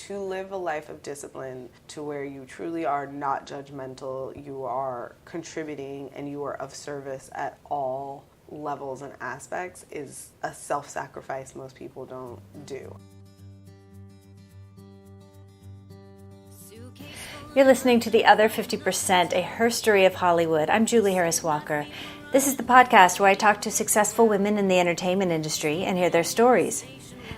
to live a life of discipline to where you truly are not judgmental, you are contributing, and you are of service at all levels and aspects is a self-sacrifice most people don't do. You're listening to The Other 50%, a herstory of Hollywood. I'm Julie Harris Walker. This is the podcast where I talk to successful women in the entertainment industry and hear their stories.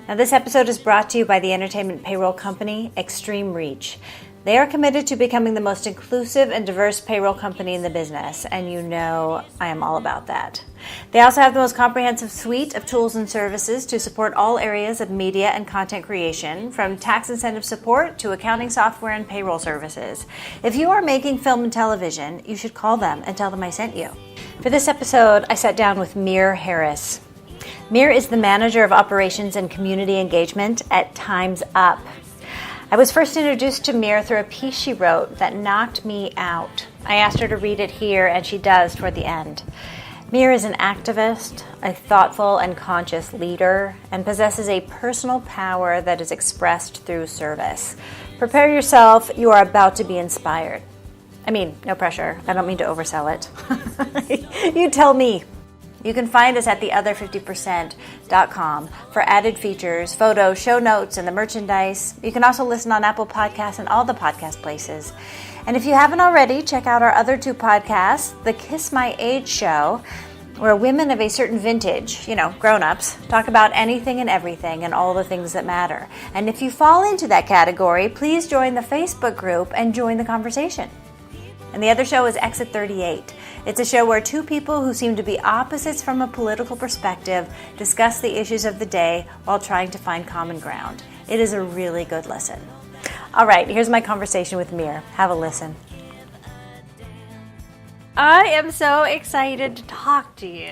Now, this episode is brought to you by the entertainment payroll company Extreme Reach. They are committed to becoming the most inclusive and diverse payroll company in the business, and you know I am all about that. They also have the most comprehensive suite of tools and services to support all areas of media and content creation, from tax incentive support to accounting software and payroll services. If you are making film and television, you should call them and tell them I sent you. For this episode, I sat down with Mir Harris. Mir is the manager of operations and community engagement at Time's Up. I was first introduced to Mir through a piece she wrote that knocked me out. I asked her to read it here, and she does toward the end. Mir is an activist, a thoughtful and conscious leader, and possesses a personal power that is expressed through service. Prepare yourself, you are about to be inspired. I mean, no pressure. I don't mean to oversell it. You tell me. You can find us at theother50%.com for added features, photos, show notes, and the merchandise. You can also listen on Apple Podcasts and all the podcast places. And if you haven't already, check out our other two podcasts, The Kiss My Age Show, where women of a certain vintage, grown-ups, talk about anything and everything and all the things that matter. And if you fall into that category, please join the Facebook group and join the conversation. And the other show is Exit 38. It's a show where two people who seem to be opposites from a political perspective discuss the issues of the day while trying to find common ground. It is a really good listen. All right, here's my conversation with Mir. Have a listen. I am so excited to talk to you.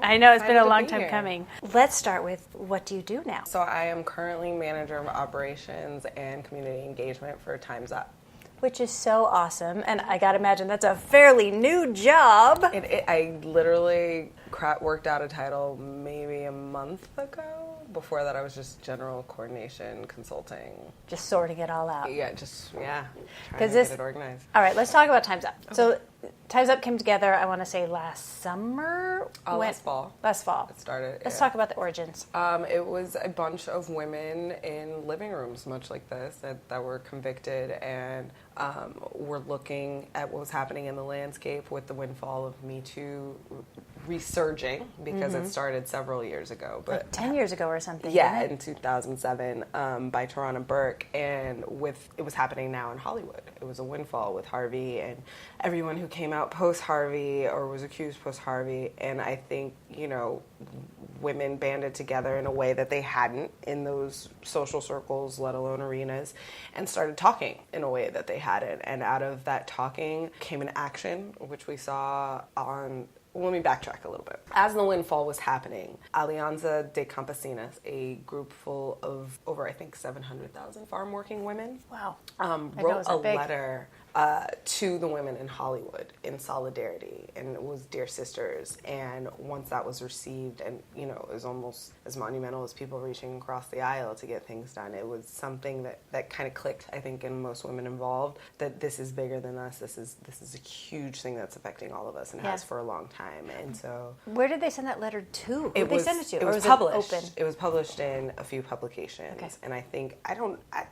I know it's been a long time coming. Let's start with, what do you do now? So I am currently manager of operations and community engagement for Time's Up. Which is so awesome, and I gotta imagine that's a fairly new job. I literally worked out a title maybe a month ago. Before that, I was just general coordination, consulting. Just sorting it all out. Trying to get it organized. All right, let's talk about Time's Up. Okay. So Time's Up came together, I want to say last summer? Last fall. Last fall. It started. Let's talk about the origins. It was a bunch of women in living rooms, much like this, that were convicted and were looking at what was happening in the landscape with the windfall of Me Too resurging, because it started several years ago. But like 10 years ago or something. Yeah, in 2007 by Tarana Burke, and it was happening now in Hollywood. It was a windfall with Harvey and everyone who came out post-Harvey or was accused post-Harvey, and I think, women banded together in a way that they hadn't in those social circles, let alone arenas, and started talking in a way that they hadn't, and out of that talking came an action, which we saw on... Let me backtrack a little bit. As the windfall was happening, Alianza de Campesinas, a group full of over, I think, 700,000 farm working women, wow, wrote a letter to the women in Hollywood in solidarity, and it was Dear Sisters. And once that was received, and it was almost as monumental as people reaching across the aisle to get things done, it was something that kind of clicked, I think, in most women involved, that this is bigger than us. This is a huge thing that's affecting all of us, and has for a long time. And so, where did they send that letter to? Who did they send it to? It was published. It was published in a few publications, and I think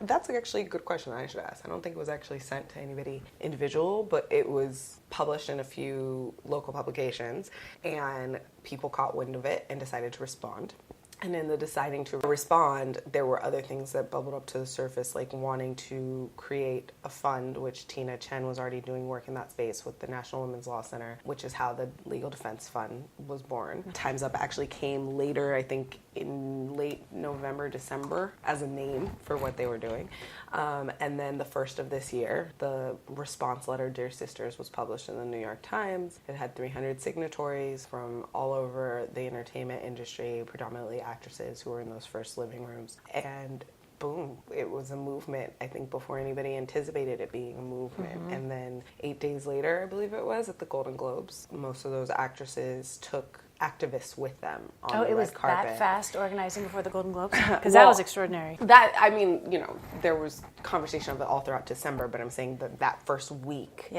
that's actually a good question I should ask. I don't think it was actually sent to anybody individual, but it was published in a few local publications, and people caught wind of it and decided to respond. And in the deciding to respond, there were other things that bubbled up to the surface, like wanting to create a fund, which Tina Chen was already doing work in that space with the National Women's Law Center, which is how the Legal Defense Fund was born. Time's Up actually came later, I think in late November, December, as a name for what they were doing. And then the first of this year, the response letter, Dear Sisters, was published in the New York Times. It had 300 signatories from all over the entertainment industry, predominantly actresses who were in those first living rooms. And boom, it was a movement, I think, before anybody anticipated it being a movement. And then 8 days later, I believe it was, at the Golden Globes, most of those actresses took activists with them on the it was red carpet. that fast organizing before the Golden Globes? Because that was extraordinary. That, I mean, there was conversation of it all throughout December, but I'm saying that first week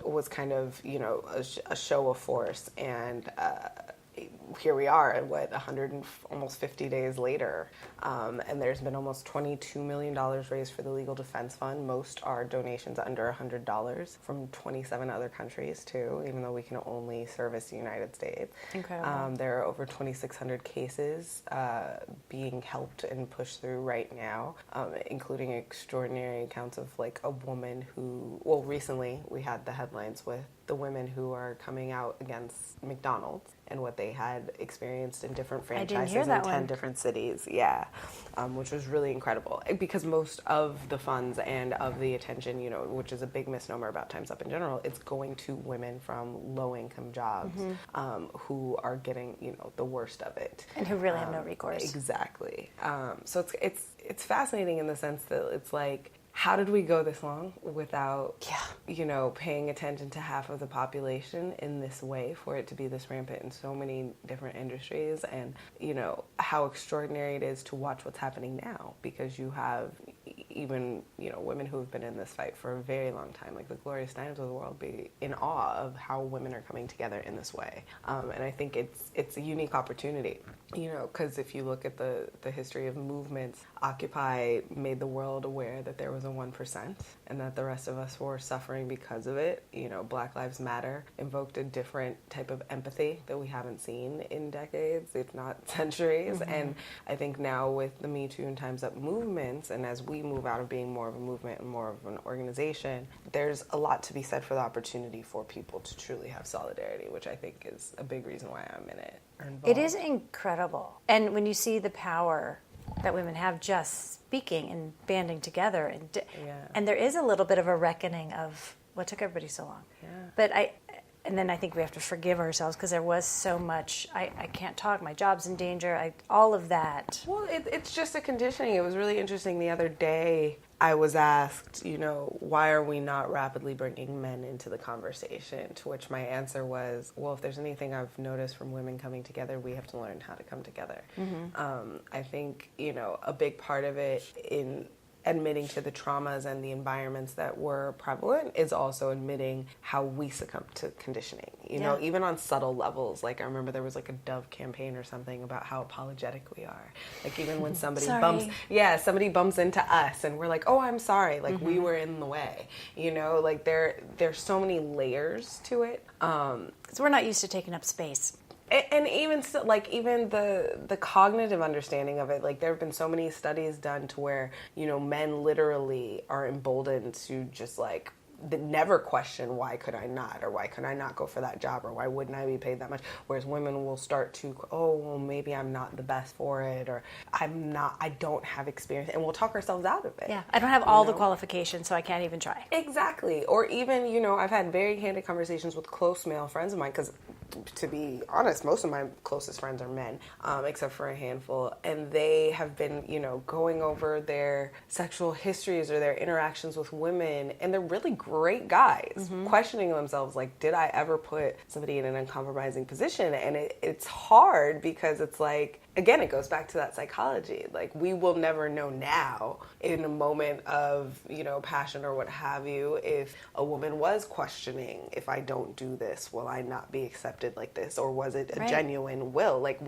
was kind of, a show of force. And here we are at almost 50 days later, and there's been almost $22 million raised for the Legal Defense Fund. Most are donations under $100 from 27 other countries too, even though we can only service the United States. Incredible. There are over 2,600 cases being helped and pushed through right now, including extraordinary accounts of like a woman who, recently we had the headlines with the women who are coming out against McDonald's and what they had experienced in different franchises in 10 different cities. Yeah, which was really incredible because most of the funds and of the attention, which is a big misnomer about Time's Up in general, it's going to women from low-income jobs who are getting, the worst of it. And who really have no recourse. Exactly. So it's fascinating in the sense that it's like, how did we go this long without, paying attention to half of the population in this way for it to be this rampant in so many different industries? And, how extraordinary it is to watch what's happening now, because you have even, women who have been in this fight for a very long time, like the Gloria Steinems of the world, be in awe of how women are coming together in this way. And I think it's a unique opportunity, because if you look at the history of movements, Occupy made the world aware that there was a 1% and that the rest of us were suffering because of it. Black Lives Matter invoked a different type of empathy that we haven't seen in decades, if not centuries. And I think now with the Me Too and Time's Up movements, and as we move out of being more of a movement and more of an organization, there's a lot to be said for the opportunity for people to truly have solidarity, which I think is a big reason why I'm in it. It is incredible. And when you see the power that women have just speaking and banding together, and there is a little bit of a reckoning of what took everybody so long. Yeah. But then I think we have to forgive ourselves because there was so much, I can't talk, my job's in danger, all of that. Well, it's just a conditioning. It was really interesting the other day. I was asked, why are we not rapidly bringing men into the conversation? To which my answer was, well, if there's anything I've noticed from women coming together, we have to learn how to come together. I think, a big part of it in admitting to the traumas and the environments that were prevalent is also admitting how we succumb to conditioning, even on subtle levels. Like I remember there was like a Dove campaign or something about how apologetic we are. Like even when somebody bumps into us and we're like, oh, I'm sorry. Like we were in the way, like there's so many layers to it. So we're not used to taking up space. And even still, like even the cognitive understanding of it, like there have been so many studies done to where, men literally are emboldened to just like never question why could I not, or why could I not go for that job, or why wouldn't I be paid that much, whereas women will start to, oh, well, maybe I'm not the best for it, or I don't have experience, and we'll talk ourselves out of it. Yeah, I don't have all the qualifications, so I can't even try. Exactly. Or even, I've had very candid conversations with close male friends of mine, because to be honest, most of my closest friends are men, except for a handful, and they have been, going over their sexual histories or their interactions with women, and they're really great guys, questioning themselves, like, did I ever put somebody in an uncompromising position? And it's hard because it's like, again, it goes back to that psychology. Like, we will never know now in a moment of, passion or what have you, if a woman was questioning, if I don't do this, will I not be accepted like this? Or was it a genuine will? Like,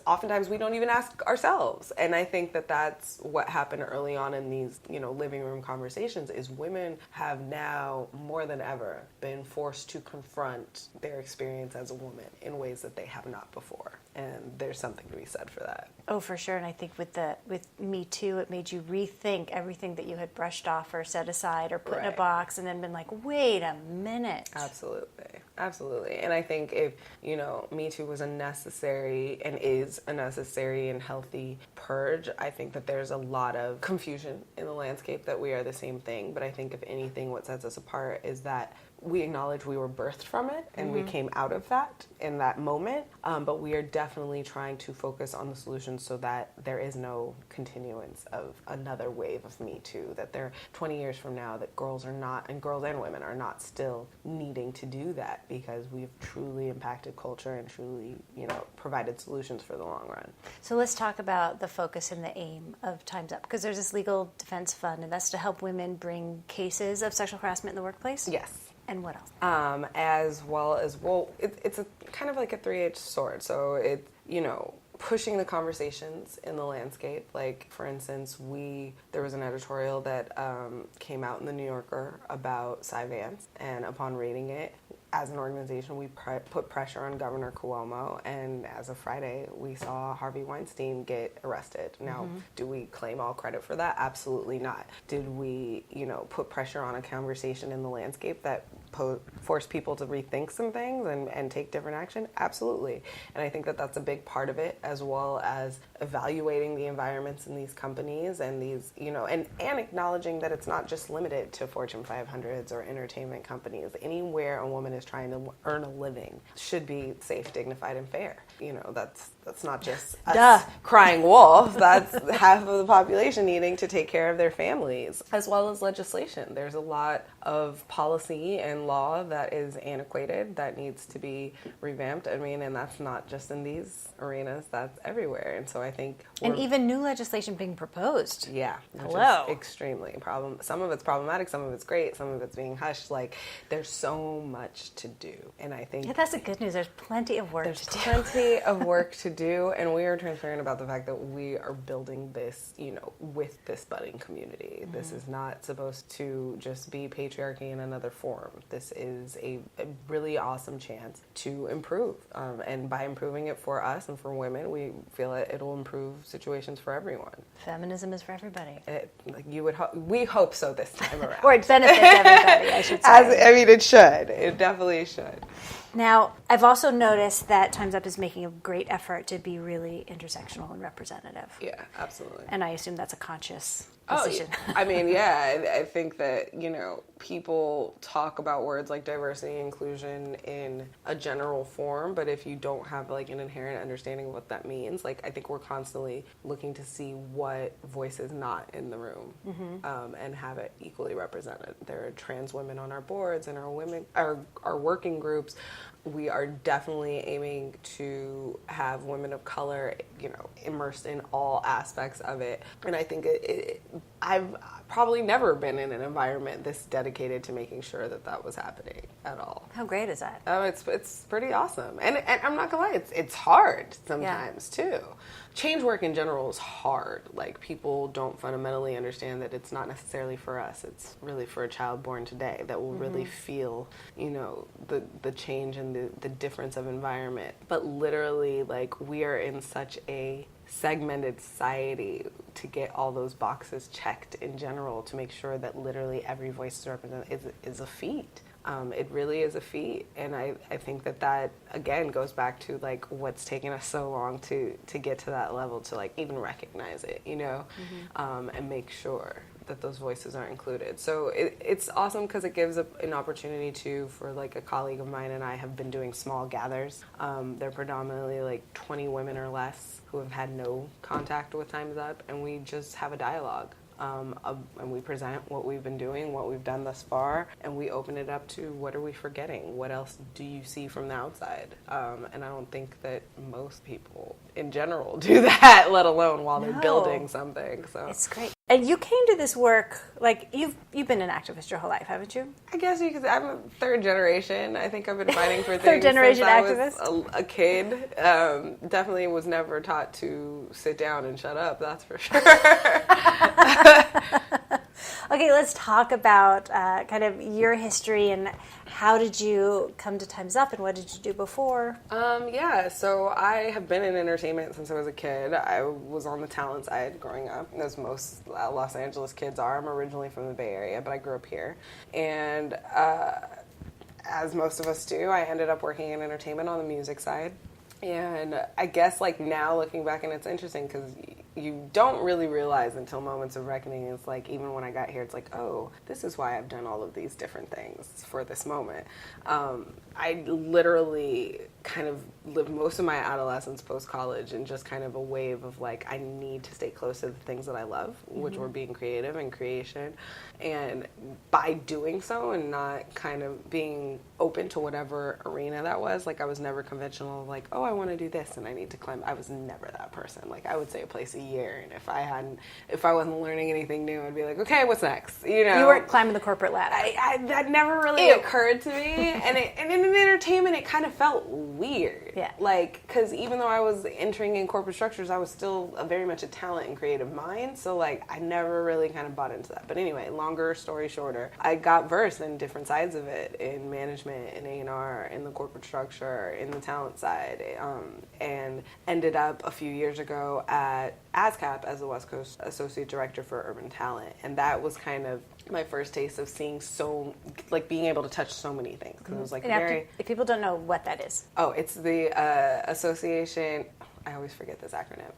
oftentimes we don't even ask ourselves. And I think that that's what happened early on in these, living room conversations, is women have now more than ever been forced to confront their experience as a woman in ways that they have not before. And there's something to be said for that. Oh, for sure. And I think with Me Too, it made you rethink everything that you had brushed off or set aside or put in a box, and then been like, wait a minute. Absolutely. And I think if, Me Too was a necessary and is a necessary and healthy purge, I think that there's a lot of confusion in the landscape that we are the same thing. But I think if anything, what sets us apart is that we acknowledge we were birthed from it and we came out of that in that moment, but we are definitely trying to focus on the solutions so that there is no continuance of another wave of Me Too, that there 20 years from now that girls are not, and girls and women are not still needing to do that, because we've truly impacted culture and truly, provided solutions for the long run. So let's talk about the focus and the aim of Time's Up, because there's this legal defense fund, and that's to help women bring cases of sexual harassment in the workplace? Yes. And what else? As well as, it's a kind of like a three-edged sword. So pushing the conversations in the landscape. Like, for instance, there was an editorial that came out in the New Yorker about Cy Vance, and upon reading it, as an organization, we put pressure on Governor Cuomo, and as of Friday, we saw Harvey Weinstein get arrested. Now, do we claim all credit for that? Absolutely not. Did we, put pressure on a conversation in the landscape that force people to rethink some things and take different action? Absolutely. And I think that that's a big part of it, as well as evaluating the environments in these companies and these, and acknowledging that it's not just limited to Fortune 500s or entertainment companies. Anywhere a woman is trying to earn a living should be safe, dignified, and fair. That's not just us crying wolf. That's half of the population needing to take care of their families, as well as legislation. There's a lot of policy and law that is antiquated, that needs to be revamped. And that's not just in these arenas, that's everywhere. And so I think... And even new legislation being proposed. Yeah. Hello. Which is extremely some of it's problematic, some of it's great, some of it's being hushed. Like, there's so much to do. And I think... Yeah, that's the good news. There's plenty of work to do. There's plenty of work to do, and we are transparent about the fact that we are building this, with this budding community. Mm-hmm. This is not supposed to just be patriarchy in another form. This is a really awesome chance to improve. And by improving it for us and for women, we feel that it'll improve situations for everyone. Feminism is for everybody. We hope so this time around. Or it benefits everybody, I should say. It should. It definitely should. Now, I've also noticed that Time's Up is making a great effort to be really intersectional and representative. Yeah, absolutely. And I assume that's a conscious decision. I think that, people talk about words like diversity and inclusion in a general form, but if you don't have like an inherent understanding of what that means, like, I think we're constantly looking to see what voice is not in the room, and have it equally represented. There are trans women on our boards and our working groups. We are definitely aiming to have women of color, immersed in all aspects of it. And I think I've probably never been in an environment this dedicated to making sure that was happening at all. How great is that? Oh, it's pretty awesome. And I'm not gonna lie, it's hard sometimes too. Change work in general is hard. Like, people don't fundamentally understand that it's not necessarily for us. It's really for a child born today that will really feel, the change and the difference of environment. But literally, like, we are in such a segmented society to get all those boxes checked in general, to make sure that literally every voice is represented is a feat. It really is a feat, and I think that again goes back to like what's taken us so long to get to that level, to like even recognize it, and make sure that those voices are included. So it's awesome because it gives an opportunity for like a colleague of mine and I have been doing small gathers. They're predominantly like 20 women or less who have had no contact with Time's Up, and we just have a dialogue. And we present what we've been doing, what we've done thus far, and we open it up to what are we forgetting? What else do you see from the outside? And I don't think that most people in general do that, let alone while they're building something. So it's great. And you came to this work, like, you've been an activist your whole life, haven't you? I guess you could. I'm a third generation. I think I've been fighting for things third generation since activist? I was a kid. Definitely was never taught to sit down and shut up, that's for sure. Okay, let's talk about kind of your history and how did you come to Time's Up and what did you do before? So I have been in entertainment since I was a kid. I was on the talent side growing up, as most Los Angeles kids are. I'm originally from the Bay Area, but I grew up here. And as most of us do, I ended up working in entertainment on the music side. And I guess like now looking back, and it's interesting because you don't really realize until moments of reckoning. It's like, even when I got here, it's like, oh, this is why I've done all of these different things for this moment. I literally kind of lived most of my adolescence post-college in just kind of a wave of like, I need to stay close to the things that I love, which were being creative and creation. And by doing so and not kind of being open to whatever arena that was, like I was never conventional, like, oh, I want to do this and I need to climb. I was never that person. Like I would say a place a year, and if I wasn't learning anything new, I'd be like, okay, what's next? You know, you weren't climbing the corporate ladder. That never really occurred to me, and in entertainment, it kind of felt weird. Yeah. Like, because even though I was entering in corporate structures, I was still very much a talent and creative mind. So like, I never really kind of bought into that. But anyway, longer story shorter, I got versed in different sides of it, in management, in A&R, in the corporate structure, in the talent side, and ended up a few years ago at ASCAP as the West Coast Associate Director for Urban Talent. And that was kind of my first taste of seeing being able to touch so many things. Because it was like if people don't know what that is. Oh, it's the Association. I always forget this acronym.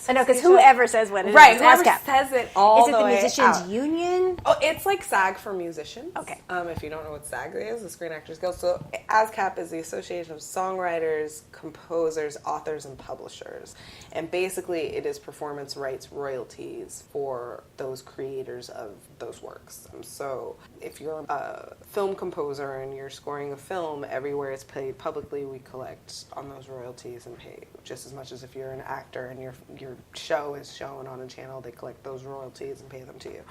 I know, because whoever says what it is. Right, whoever ASCAP. says it all the the way Musicians out. Union? Oh, it's like SAG for musicians. Okay. If you don't know what SAG is, the Screen Actors Guild. So ASCAP is the Association of Songwriters, Composers, Authors, and Publishers. And basically it is performance rights royalties for those creators of those works. So if you're a film composer and you're scoring a film, everywhere it's played publicly, we collect on those royalties and pay just as much as if you're an actor and your show is shown on a channel, they collect those royalties and pay them to you.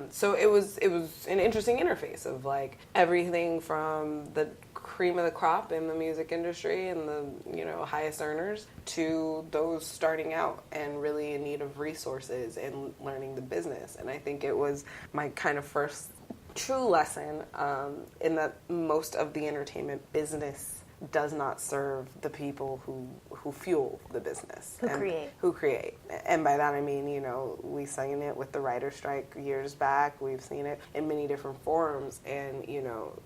So it was an interesting interface of like everything from the cream of the crop in the music industry and the highest earners to those starting out and really in need of resources and learning the business. And I think it was my kind of first true lesson in that most of the entertainment business does not serve the people who fuel the business. Who create. And by that I mean, we seen it with the writer's strike years back. We've seen it in many different forms. And,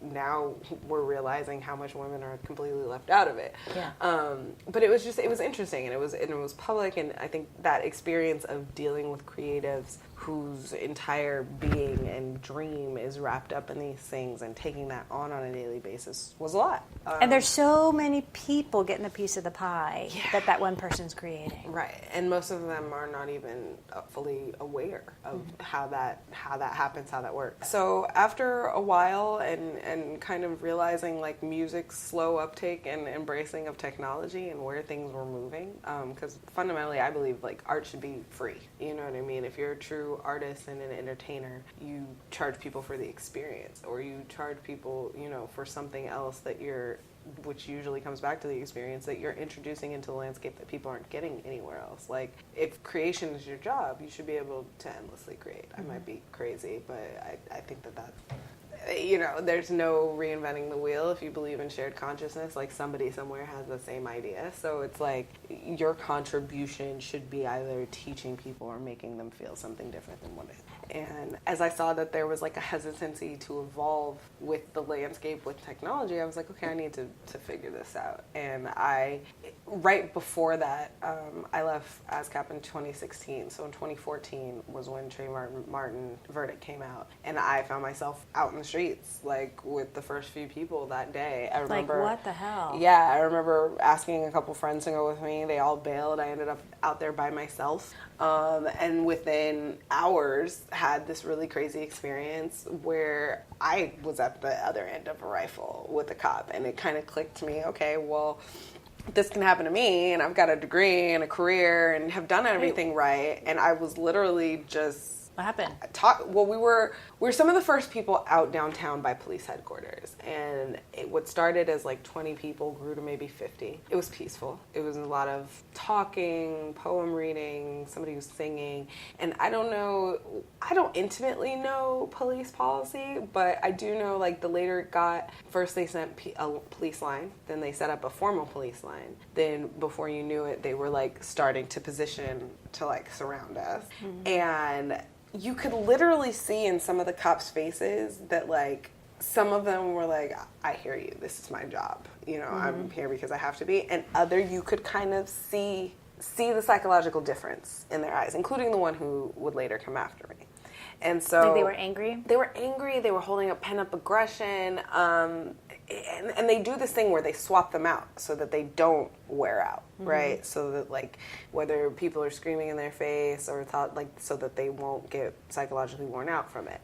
now we're realizing how much women are completely left out of it. Yeah. But it was interesting, and it was public. And I think that experience of dealing with creatives whose entire being and dream is wrapped up in these things and taking that on a daily basis was a lot. And there's so many people getting a piece of the pie that one person's creating. Right, and most of them are not even fully aware of how that happens, how that works. So after a while and kind of realizing like music's slow uptake and embracing of technology and where things were moving, because fundamentally I believe like art should be free. You know what I mean? If you're a true artist and an entertainer, you charge people for the experience, or you charge people, for something else which usually comes back to the experience that you're introducing into the landscape that people aren't getting anywhere else. Like, if creation is your job, you should be able to endlessly create. I might be crazy, but I think that there's no reinventing the wheel if you believe in shared consciousness. Like, somebody somewhere has the same idea. So it's like your contribution should be either teaching people or making them feel something different than what it is. And as I saw that there was like a hesitancy to evolve with the landscape with technology, I was like, okay, I need to figure this out. And right before that, I left ASCAP in 2016. So in 2014 was when Trayvon Martin verdict came out. And I found myself out in the streets, like with the first few people that day. I remember, like, what the hell? Yeah, I remember asking a couple friends to go with me. They all bailed. I ended up out there by myself. And within hours had this really crazy experience where I was at the other end of a rifle with a cop, and it kind of clicked to me, okay, well, this can happen to me, and I've got a degree and a career and have done everything right. And I was literally just... What happened? We were some of the first people out downtown by police headquarters, and what started as like 20 people grew to maybe 50. It was peaceful. It was a lot of talking, poem reading, somebody was singing, and I don't intimately know police policy, but I do know like the later it got, first they sent a police line, then they set up a formal police line, then before you knew it, they were like starting to position to like surround us. And you could literally see in some of the cops' faces that, like, some of them were like, I hear you, this is my job. I'm here because I have to be. And you could kind of see see the psychological difference in their eyes, including the one who would later come after me. And so like they were angry? They were angry. They were holding up pent-up aggression. And they do this thing where they swap them out so that they don't wear out, right? So that, like, whether people are screaming in their face or so that they won't get psychologically worn out from it.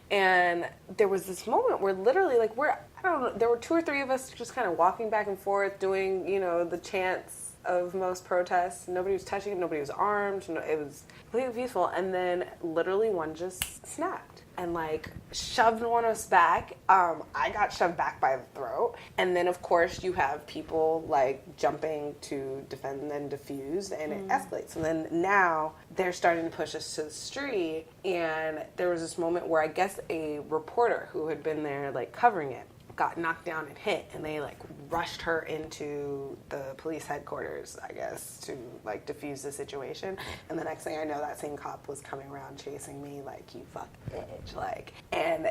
And there was this moment where literally, like, I don't know, there were 2 or 3 of us just kind of walking back and forth doing, the chants of most protests. Nobody was touching him. Nobody was armed. It was completely peaceful. And then literally one just snapped and, like, shoved one of us back. I got shoved back by the throat. And then, of course, you have people, like, jumping to defend and then defuse, and it escalates. And then now they're starting to push us to the street. And there was this moment where I guess a reporter who had been there, like, covering it, got knocked down and hit, and they, like, rushed her into the police headquarters, I guess, to, like, defuse the situation. And the next thing I know, that same cop was coming around chasing me, like, you fucking bitch, like, and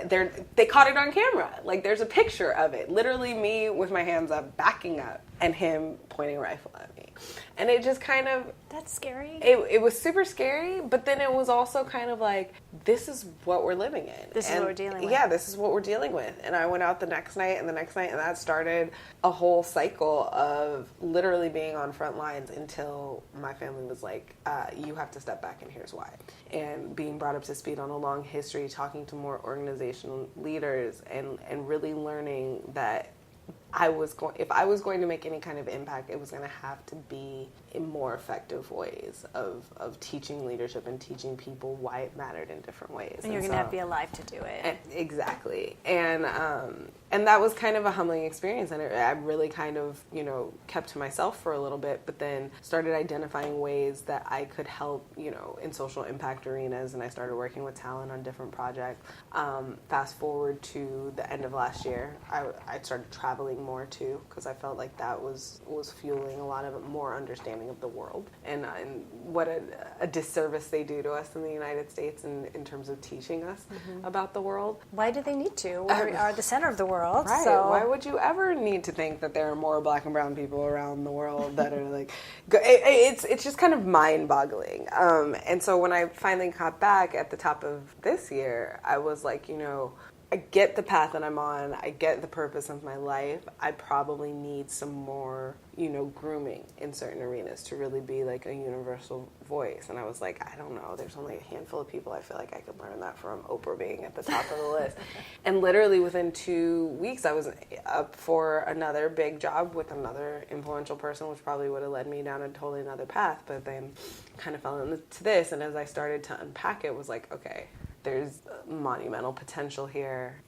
they caught it on camera. Like, there's a picture of it, literally me with my hands up, backing up, and him pointing a rifle at me. And it just kind of... That's scary. It was super scary, but then it was also kind of like, this is what we're living in. This is what we're dealing with. Yeah, this is what we're dealing with. And I went out the next night, and that started a whole cycle of literally being on front lines until my family was like, you have to step back, and here's why. And being brought up to speed on a long history, talking to more organizational leaders, and really learning that if I was going to make any kind of impact, it was going to have to be in more effective ways of teaching leadership and teaching people why it mattered in different ways. And you're going to have to be alive to do it. Exactly. And that was kind of a humbling experience. And I really kind of, kept to myself for a little bit, but then started identifying ways that I could help, in social impact arenas. And I started working with talent on different projects. Fast forward to the end of last year, I started traveling more too, because I felt like that was fueling a lot of more understanding of the world and what a disservice they do to us in the United States in terms of teaching us about the world. Why do they need to? We are the center of the world. Right. So. Why would you ever need to think that there are more black and brown people around the world that are like... It's just kind of mind-boggling. And so when I finally got back at the top of this year, I was like, I get the path that I'm on. I get the purpose of my life. I probably need some more, grooming in certain arenas to really be like a universal voice. And I was like, I don't know. There's only a handful of people I feel like I could learn that from, Oprah being at the top of the list. And literally within 2 weeks, I was up for another big job with another influential person, which probably would have led me down a totally another path. But then kind of fell into this. And as I started to unpack it, was like, okay, there's monumental potential here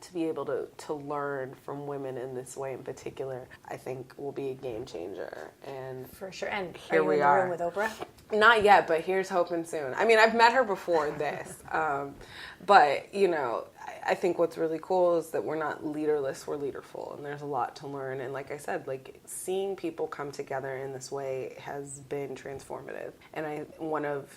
to be able to learn from women in this way in particular, I think will be a game changer. And for sure. And here we are. With Oprah? Not yet, but here's hoping soon. I mean, I've met her before this, but I think what's really cool is that we're not leaderless, we're leaderful, and there's a lot to learn. And like I said, like seeing people come together in this way has been transformative. And one of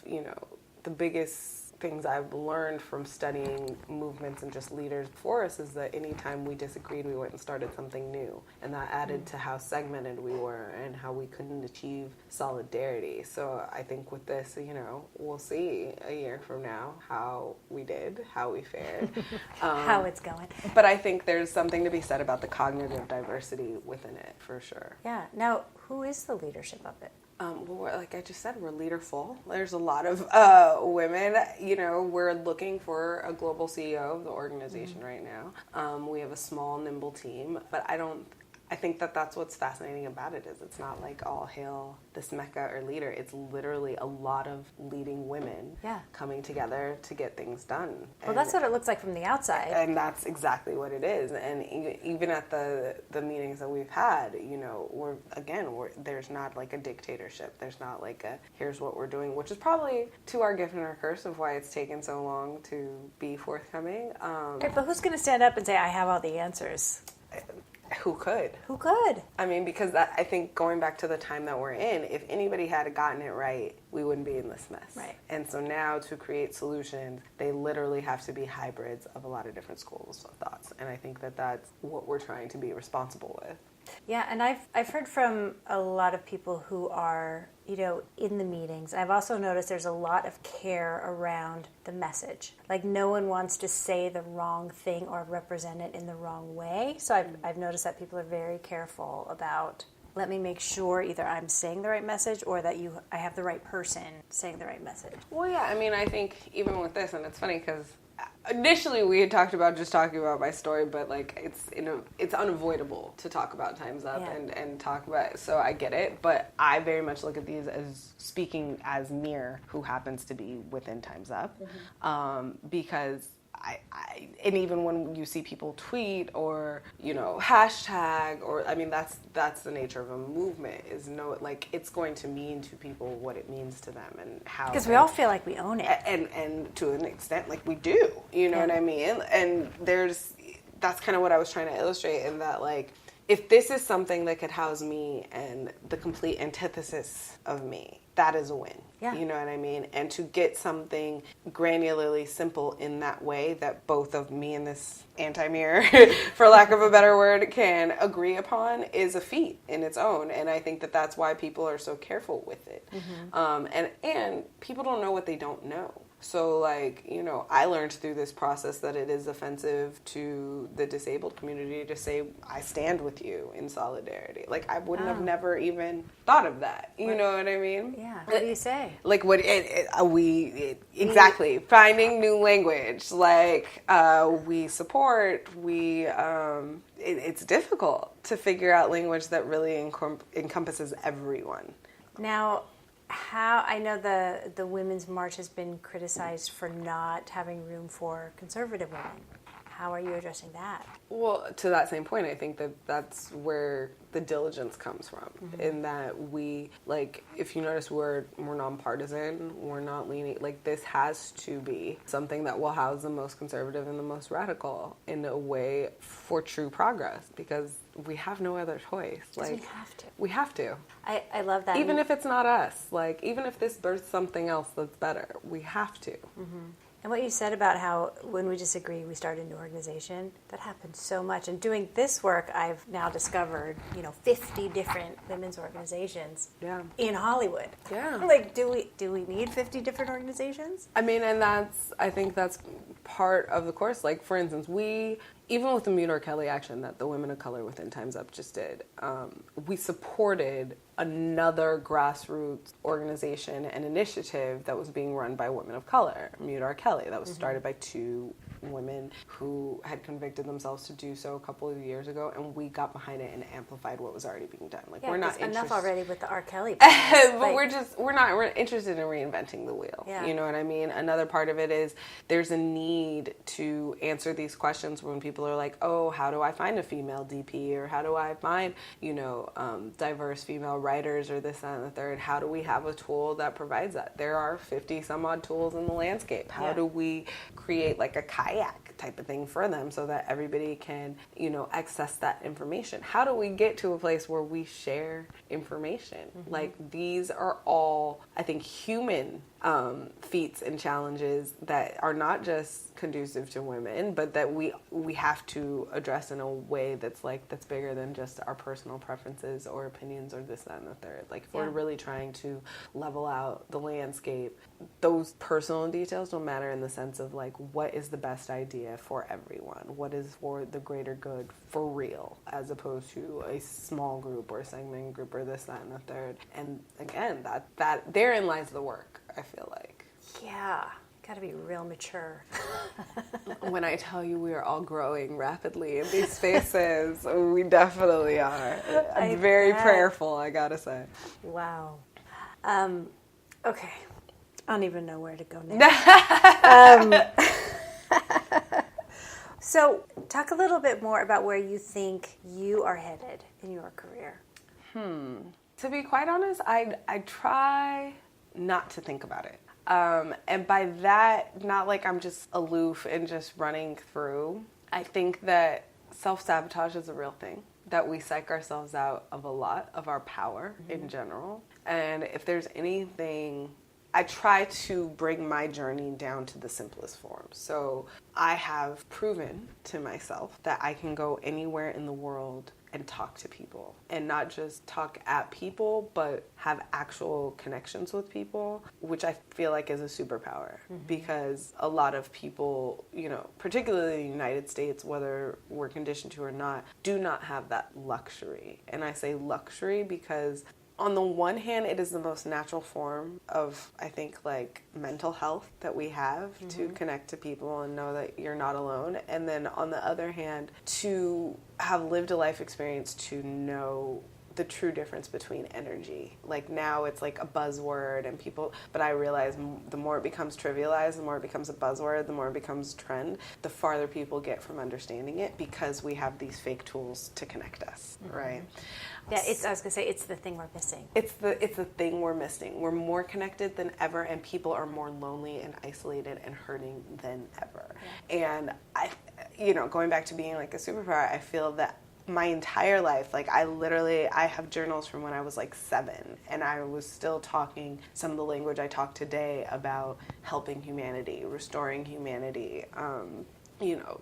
the biggest things I've learned from studying movements and just leaders before us is that anytime we disagreed, we went and started something new. And that added to how segmented we were and how we couldn't achieve solidarity. So I think with this, we'll see a year from now how we did, how we fared. How it's going. But I think there's something to be said about the cognitive diversity within it, for sure. Yeah. Now, who is the leadership of it? Well, like I just said, we're leaderful. There's a lot of women. We're looking for a global CEO of the organization right now. We have a small, nimble team, but I think that that's what's fascinating about it is it's not like all hail this mecca or leader. It's literally a lot of leading women coming together to get things done. Well, that's what it looks like from the outside. And that's exactly what it is. And even at the meetings that we've had, there's not like a dictatorship. There's not like a here's what we're doing, which is probably to our gift and our curse of why it's taken so long to be forthcoming. Okay, but who's going to stand up and say, I have all the answers? Who could? Who could? I mean, because I think going back to the time that we're in, if anybody had gotten it right, we wouldn't be in this mess. Right. And so now to create solutions, they literally have to be hybrids of a lot of different schools of thoughts. And I think that that's what we're trying to be responsible with. Yeah, and I've heard from a lot of people who are, in the meetings. I've also noticed there's a lot of care around the message. Like no one wants to say the wrong thing or represent it in the wrong way. So I've noticed that people are very careful about, let me make sure either I'm saying the right message or that I have the right person saying the right message. Well, yeah, I mean, I think even with this, and it's funny because initially we had talked about just talking about my story, but like it's unavoidable to talk about Time's Up and talk about it, so I get it, but I very much look at these as speaking as Mir, who happens to be within Time's Up, because and even when you see people tweet or hashtag, or I mean that's the nature of a movement, is it's going to mean to people what it means to them and how, because we all feel like we own it, and to an extent like we do, what I mean, and that's kind of what I was trying to illustrate, in that like if this is something that could house me and the complete antithesis of me, that is a win. Yeah. You know what I mean? And to get something granularly simple in that way that both of me and this anti-mirror, for lack of a better word, can agree upon is a feat in its own. And I think that that's why people are so careful with it. And people don't know what they don't know. So, I learned through this process that it is offensive to the disabled community to say, I stand with you in solidarity. Like, I wouldn't have never even thought of that. You know what I mean? Yeah. What do you say? Like, exactly. Finding new language. We support, it's difficult to figure out language that really encompasses everyone. Now, I know the Women's March has been criticized for not having room for conservative women. How are you addressing that? Well, to that same point, I think that's where the diligence comes from, in that we, if you notice, we're nonpartisan, we're not leaning, this has to be something that will house the most conservative and the most radical in a way for true progress, because we have no other choice. We have to. We have to. I love that. Even if it's not us, even if this births something else that's better, we have to. And what you said about how when we disagree, we start a new organization, that happens so much. And doing this work, I've now discovered, 50 different women's organizations in Hollywood. Yeah. Do we need 50 different organizations? I mean, and I think that's part of the course. For instance, even with the Mir Kelly action that the Women of Color within Time's Up just did, we supported another grassroots organization and initiative that was being run by women of color, Mir Kelly, that was started by two women who had convicted themselves to do so a couple of years ago, and we got behind it and amplified what was already being done. We're not enough already with the R. Kelly but we're interested in reinventing the wheel. Yeah. You know what I mean? Another part of it is there's a need to answer these questions when people are like, oh, how do I find a female DP, or how do I find diverse female writers, or this, that, and the third. How do we have a tool that provides that? There are 50 some odd tools in the landscape. How do we create a kayak type of thing for them so that everybody can, access that information? How do we get to a place where we share information? These are all, I think, human feats and challenges that are not just conducive to women, but that we have to address in a way that's bigger than just our personal preferences or opinions or this, that, and the third. If we're really trying to level out the landscape, those personal details don't matter in the sense of what is the best idea for everyone, what is for the greater good for real, as opposed to a small group or a segment group or this, that, and the third. And again, that therein lies the work, I feel like. Yeah. Got to be real mature. When I tell you we are all growing rapidly in these spaces, we definitely are. I'm very prayerful, I gotta say. Wow. Okay. I don't even know where to go next. So, talk a little bit more about where you think you are headed in your career. To be quite honest, I try not to think about it. And by that, not I'm just aloof and just running through. I think that self-sabotage is a real thing, that we psych ourselves out of a lot of our power in general. And if there's anything, I try to bring my journey down to the simplest form. So I have proven to myself that I can go anywhere in the world and talk to people, and not just talk at people, but have actual connections with people, which I feel like is a superpower. Because a lot of people, particularly in the United States, whether we're conditioned to or not, do not have that luxury. And I say luxury because on the one hand, it is the most natural form of, I think, like mental health that we have to connect to people and know that you're not alone. And then on the other hand, to have lived a life experience to know the true difference between energy. Like now it's like a buzzword and people, but I realize the more it becomes trivialized, the more it becomes a buzzword, the more it becomes trend, the farther people get from understanding it because we have these fake tools to connect us, right? Yeah, I was going to say, it's the thing we're missing. It's the thing we're missing. We're more connected than ever, and people are more lonely and isolated and hurting than ever. Yeah. And I, going back to being like a superpower, I feel that my entire life, like I have journals from when I was like 7, and I was still talking some of the language I talk today about helping humanity, restoring humanity,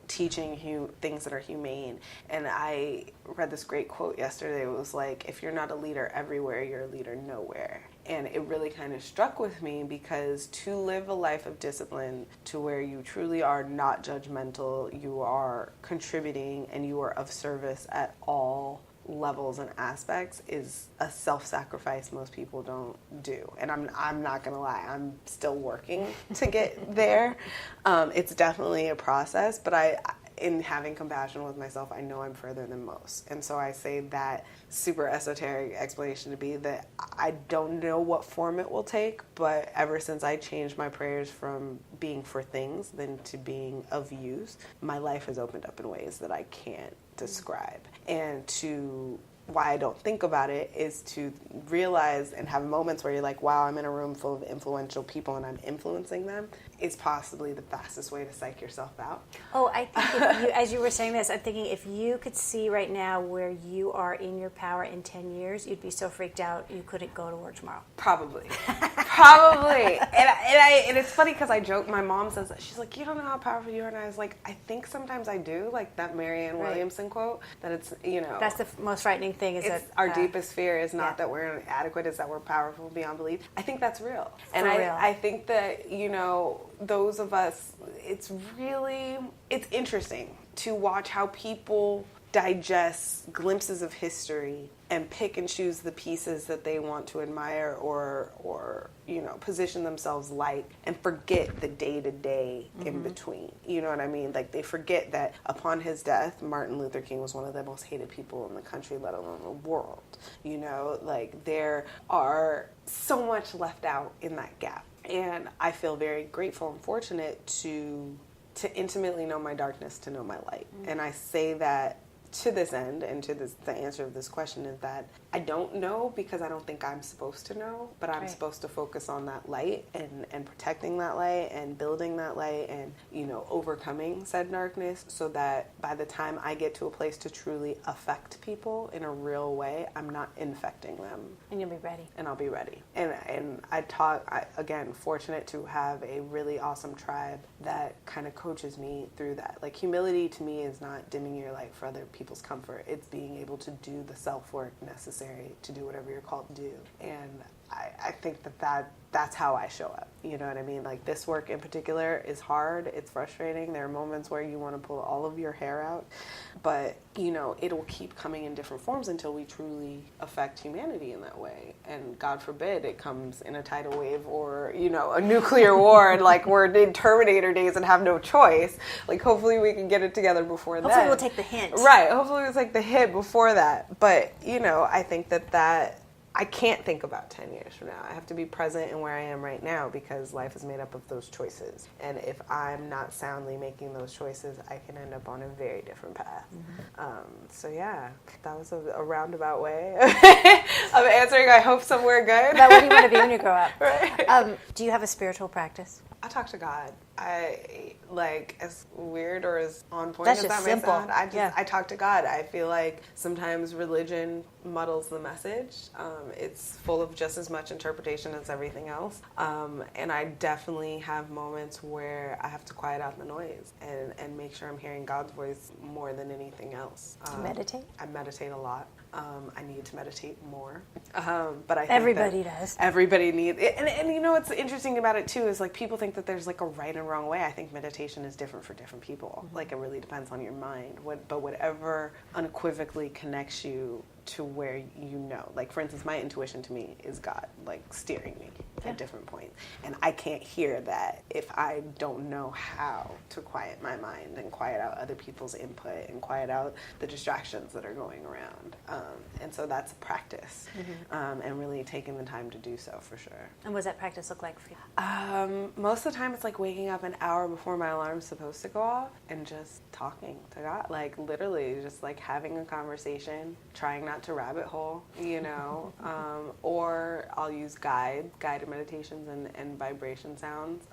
teaching things that are humane. And I read this great quote yesterday. It was like, if you're not a leader everywhere, you're a leader nowhere. And it really kind of struck with me because to live a life of discipline to where you truly are not judgmental, you are contributing, and you are of service at all levels and aspects is a self-sacrifice most people don't do. And I'm not gonna lie, I'm still working to get there. It's definitely a process, but in having compassion with myself, I know I'm further than most. And so I say that super esoteric explanation to be that I don't know what form it will take, but ever since I changed my prayers from being for things than to being of use, my life has opened up in ways that I can't describe. And why I don't think about it is to realize and have moments where you're like, wow, I'm in a room full of influential people and I'm influencing them, is possibly the fastest way to psych yourself out. Oh, I think as you were saying this, I'm thinking if you could see right now where you are in your power in 10 years, you'd be so freaked out you couldn't go to work tomorrow. Probably. Probably. And it's funny because I joke, my mom says that, she's like, you don't know how powerful you are, and I was like, I think sometimes I do, like that Marianne Williamson quote, that it's, That's the most frightening thing is that our deepest fear is not that we're inadequate, it's that we're powerful beyond belief. I think that's real. And I think that, those of us, it's interesting to watch how people digest glimpses of history and pick and choose the pieces that they want to admire or position themselves like, and forget the day-to-day in between. You know what I mean? Like, they forget that upon his death, Martin Luther King was one of the most hated people in the country, let alone the world. Like, there are so much left out in that gap. And I feel very grateful and fortunate to intimately know my darkness, to know my light. And I say that to this end, and to the answer of this question is that I don't know because I don't think I'm supposed to know, but I'm supposed to focus on that light and protecting that light and building that light and, overcoming said darkness, so that by the time I get to a place to truly affect people in a real way, I'm not infecting them. And you'll be ready. And I'll be ready. And again, fortunate to have a really awesome tribe that kind of coaches me through that. Like, humility to me is not dimming your light for other people's comfort. It's being able to do the self-work necessary to do whatever you're called to do. And I think that's how I show up. You know what I mean? Like, this work in particular is hard. It's frustrating. There are moments where you want to pull all of your hair out. But, it'll keep coming in different forms until we truly affect humanity in that way. And God forbid it comes in a tidal wave or, a nuclear war and like we're in Terminator days and have no choice. Like, hopefully we can get it together before that. Hopefully we'll take the hint. Right. Hopefully we'll take the hit before that. But, I think that I can't think about 10 years from now. I have to be present in where I am right now because life is made up of those choices. And if I'm not soundly making those choices, I can end up on a very different path. So yeah, that was a roundabout way of answering, I hope, somewhere good. About what do you want to be when you grow up? Right. Do you have a spiritual practice? I talk to God. I, like, as weird or as on point That's as just that may simple. sound, I talk to God. I feel like sometimes religion muddles the message. It's full of just as much interpretation as everything else. And I definitely have moments where I have to quiet out the noise and make sure I'm hearing God's voice more than anything else. Do you meditate? I meditate a lot. I need to meditate more. But I think Everybody does. Everybody needs it. And you know what's interesting about it too is like people think that there's like a right and wrong way. I think meditation is different for different people. Like it really depends on your mind. But whatever unequivocally connects you to where you know. Like for instance, my intuition to me is God, like steering me at different points. And I can't hear that if I don't know how to quiet my mind and quiet out other people's input and quiet out the distractions that are going around. And so that's a practice, and really taking the time to do so for sure. And what does that practice look like for you? Most of the time it's like waking up an hour before my alarm's supposed to go off and just talking to God, like literally just like having a conversation, trying not to rabbit hole, you know, or I'll use guided meditations and vibration sounds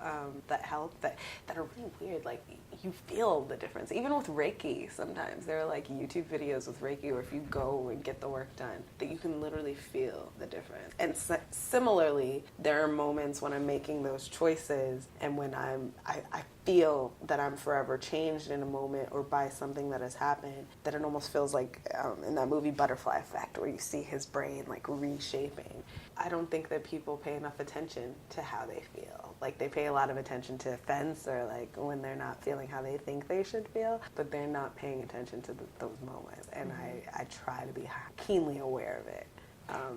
that help, that are really weird. Like you feel the difference. Even with Reiki, sometimes there are like YouTube videos with Reiki, or if you go and get the work done, that you can literally feel the difference. And similarly, there are moments when I'm making those choices and when I feel that I'm forever changed in a moment or by something that has happened, that it almost feels like in that movie Butterfly Effect, where you see his brain like reshaping. I don't think that people pay enough attention to how they feel. Like they pay a lot of attention to offense or like when they're not feeling how they think they should feel, but they're not paying attention to those moments. And I try to be keenly aware of it.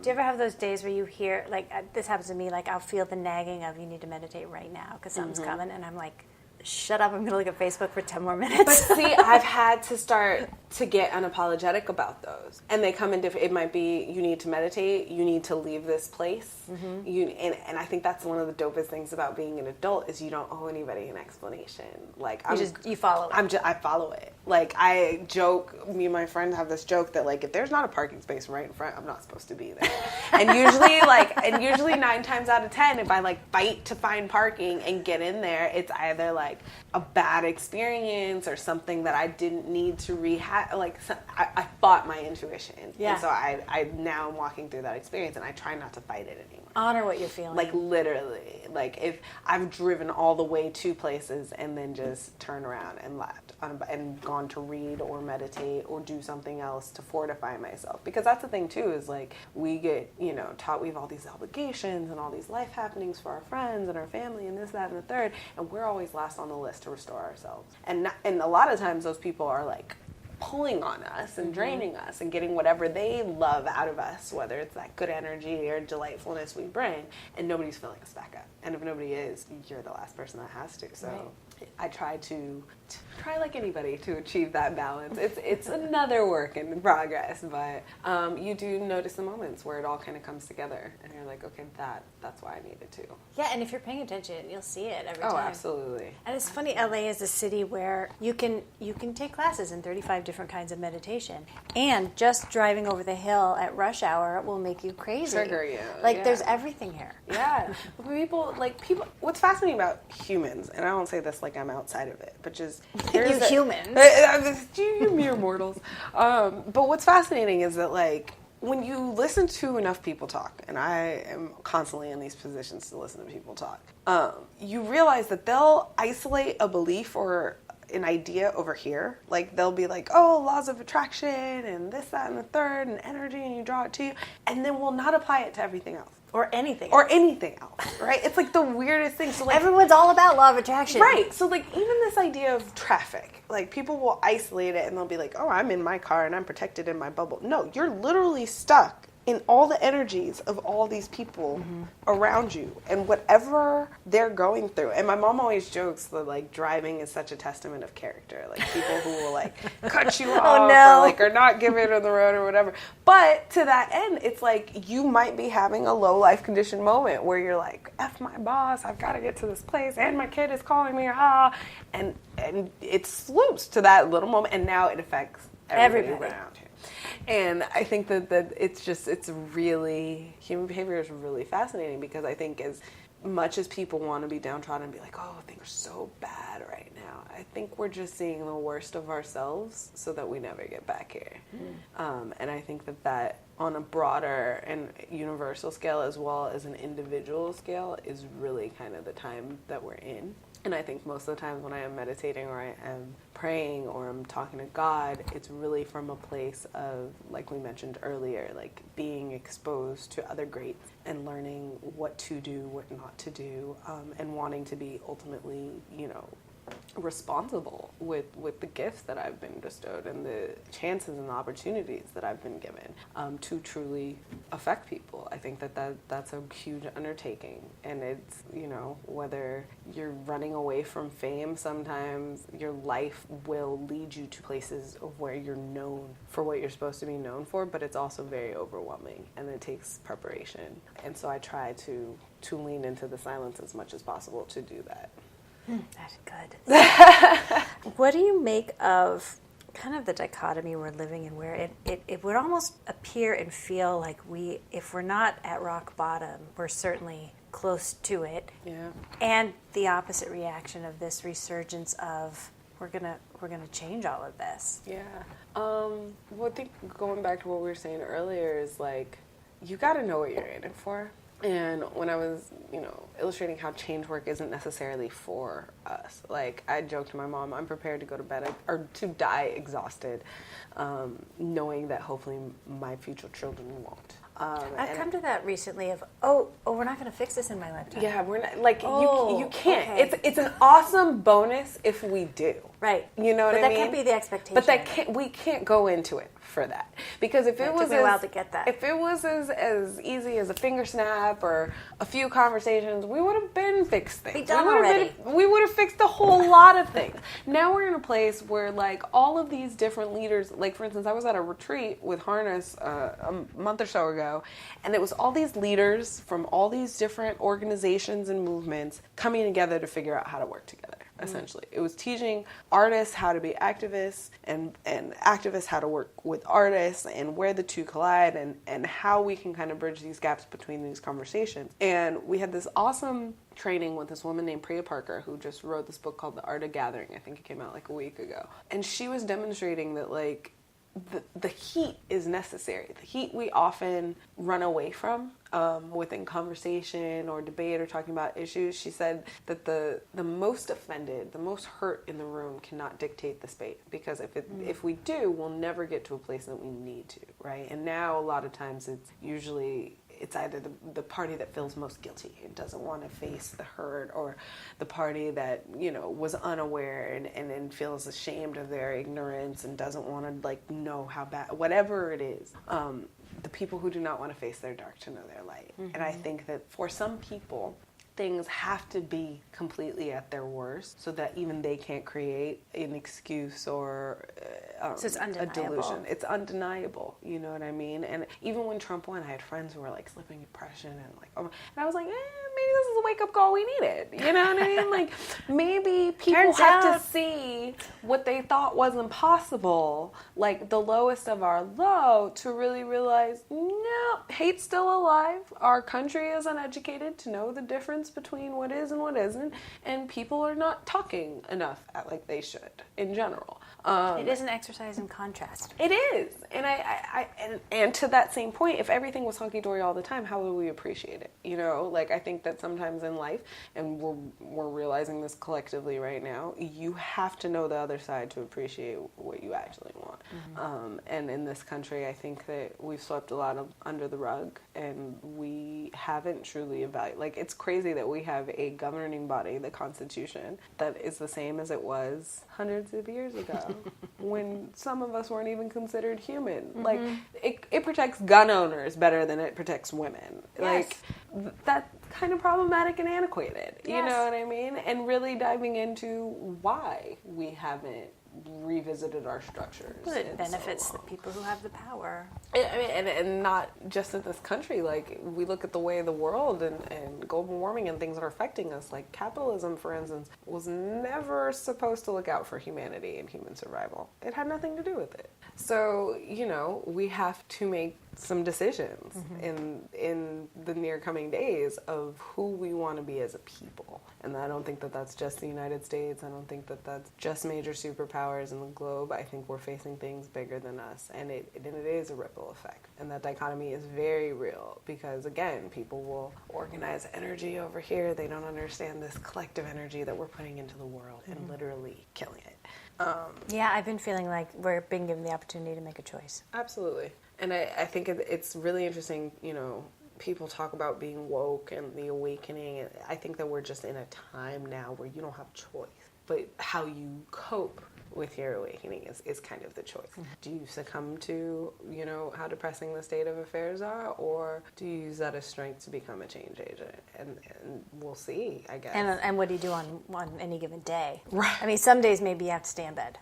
Do you ever have those days where you hear, like this happens to me, like I'll feel the nagging of you need to meditate right now because something's coming, and I'm like, shut up, I'm going to look at Facebook for 10 more minutes. But see, I've had to start to get unapologetic about those. And they come in different, it might be you need to meditate, you need to leave this place. And I think that's one of the dopest things about being an adult is you don't owe anybody an explanation. Like you follow it. I follow it. Like I joke, me and my friend have this joke that like if there's not a parking space right in front, I'm not supposed to be there. and usually 9 times out of 10, if I like fight to find parking and get in there, it's either like a bad experience or something that I didn't need to rehab. Like I fought my intuition. Yeah. And so I now am walking through that experience and I try not to fight it anymore. Honor what you're feeling. Like literally, like if I've driven all the way to places and then just turned around and left and gone to read or meditate or do something else to fortify myself. Because that's the thing too, is like we get, taught we have all these obligations and all these life happenings for our friends and our family and this, that, and the third, and we're always last on the list to restore ourselves. And a lot of times those people are like pulling on us and draining us and getting whatever they love out of us, whether it's that good energy or delightfulness we bring, and nobody's filling us back up. And if nobody is, you're the last person that has to. So right. I try to try like anybody to achieve that balance. It's another work in progress, but you do notice the moments where it all kind of comes together and you're like, okay, that's why I needed to. Yeah, and if you're paying attention, you'll see it every time. Oh, absolutely. And it's funny, LA is a city where you can take classes in 35 different kinds of meditation, and just driving over the hill at rush hour will make you crazy. Trigger you. Like there's everything here. Yeah. People, what's fascinating about humans, and I don't say this like I'm outside of it, but just humans. You mere mortals. But what's fascinating is that like when you listen to enough people talk, and I am constantly in these positions to listen to people talk, you realize that they'll isolate a belief or an idea over here. Like they'll be like, oh, laws of attraction and this, that, and the third, and energy, and you draw it to you, and then will not apply it to everything else. Or anything else, right? It's like the weirdest thing. So like everyone's all about law of attraction. Right. So like even this idea of traffic, like people will isolate it and they'll be like, oh, I'm in my car and I'm protected in my bubble. No, you're literally stuck in all the energies of all these people around you and whatever they're going through. And my mom always jokes that like driving is such a testament of character. Like people who will like cut you off or like are not giving on the road or whatever. But to that end, it's like you might be having a low life condition moment where you're like, F my boss, I've got to get to this place and my kid is calling me, and it sloops to that little moment and now it affects everybody around you. And I think that it's really, human behavior is really fascinating because I think as much as people want to be downtrodden and be like, oh, things are so bad right now, I think we're just seeing the worst of ourselves so that we never get back here. And I think that on a broader and universal scale as well as an individual scale is really kind of the time that we're in. And I think most of the times when I am meditating or I am praying or I'm talking to God, it's really from a place of, like we mentioned earlier, like being exposed to other greats and learning what to do, what not to do, and wanting to be ultimately, responsible with the gifts that I've been bestowed and the chances and the opportunities that I've been given to truly affect people. I think that's a huge undertaking, and it's, whether you're running away from fame, sometimes your life will lead you to places of where you're known for what you're supposed to be known for, but it's also very overwhelming and it takes preparation. And so I try to lean into the silence as much as possible to do that. That's good. What do you make of kind of the dichotomy we're living in, where it would almost appear and feel like if we're not at rock bottom, we're certainly close to it. Yeah. And the opposite reaction of this resurgence of we're gonna change all of this. Yeah. Well, I think going back to what we were saying earlier is like, you got to know what you're in it for. And when I was, illustrating how change work isn't necessarily for us, like I joked to my mom, I'm prepared to go to bed or to die exhausted, knowing that hopefully my future children won't. I've come to that recently of, we're not going to fix this in my lifetime. Yeah, we're not, like, you can't. Okay. It's an awesome bonus if we do. Right. You know what I mean? But that can't be the expectation. But we can't go into it for that. Because if it was took me a while to get that. If it was as easy as a finger snap or a few conversations, we would have been fixed things. Be done already. We would have fixed a whole lot of things. Now we're in a place where, like, all of these different leaders, like, for instance, I was at a retreat with Harness a month or so ago, and it was all these leaders from all these different organizations and movements coming together to figure out how to work together. Essentially, it was teaching artists how to be activists and activists how to work with artists and where the two collide and how we can kind of bridge these gaps between these conversations. And we had this awesome training with this woman named Priya Parker, who just wrote this book called The Art of Gathering. I think it came out like a week ago. And she was demonstrating that, like, the heat is necessary. The heat we often run away from within conversation or debate or talking about issues. She said that the most offended, the most hurt in the room cannot dictate the space, because if we do, we'll never get to a place that we need to, right? And now a lot of times it's either the party that feels most guilty and doesn't want to face the hurt, or the party that, was unaware and feels ashamed of their ignorance and doesn't want to, like, know how bad, whatever it is. The people who do not want to face their dark to know their light. Mm-hmm. And I think that for some people, things have to be completely at their worst so that even they can't create an excuse or so it's undeniable. A delusion. It's undeniable, you know what I mean? And even when Trump won, I had friends who were, like, slipping depression and, like, and I was like, maybe this is a wake-up call we needed, you know what I mean? Like, maybe people have to see what they thought wasn't possible, like the lowest of our low, to really realize, no, hate's still alive. Our country is uneducated to know the difference between what is and what isn't, and people are not talking enough like they should in general. It is an exercise in contrast. It is, and and to that same point, if everything was hunky-dory all the time, how would we appreciate it? Like, I think that sometimes in life, and we're realizing this collectively right now, you have to know the other side to appreciate what you actually want. Mm-hmm. And in this country, I think that we've swept a lot under the rug, and we haven't truly evaluated. Like, it's crazy that we have a governing body, the Constitution, that is the same as it was hundreds of years ago, when some of us weren't even considered human. Mm-hmm. Like, it protects gun owners better than it protects women. Yes. Like, that's kind of problematic and antiquated. Yes. You know what I mean? And really diving into why we haven't revisited our structures. Well, it benefits the people who have the power. I mean, and not just in this country. Like, we look at the way the world and global warming and things are affecting us. Like, capitalism, for instance, was never supposed to look out for humanity and human survival. It had nothing to do with it. So, we have to make some decisions in the near coming days of who we want to be as a people. And I don't think that that's just the United States. I don't think that that's just major superpowers in the globe. I think we're facing things bigger than us, and it is a ripple effect. And that dichotomy is very real because, again, people will organize energy over here. They don't understand this collective energy that we're putting into the world and literally killing it. Yeah, I've been feeling like we're being given the opportunity to make a choice. Absolutely. And I think it's really interesting, people talk about being woke and the awakening. I think that we're just in a time now where you don't have choice. But how you cope with your awakening is kind of the choice. Do you succumb to, how depressing the state of affairs are, or do you use that as strength to become a change agent? And we'll see, I guess. And what do you do on any given day? Right. I mean, some days maybe you have to stay in bed.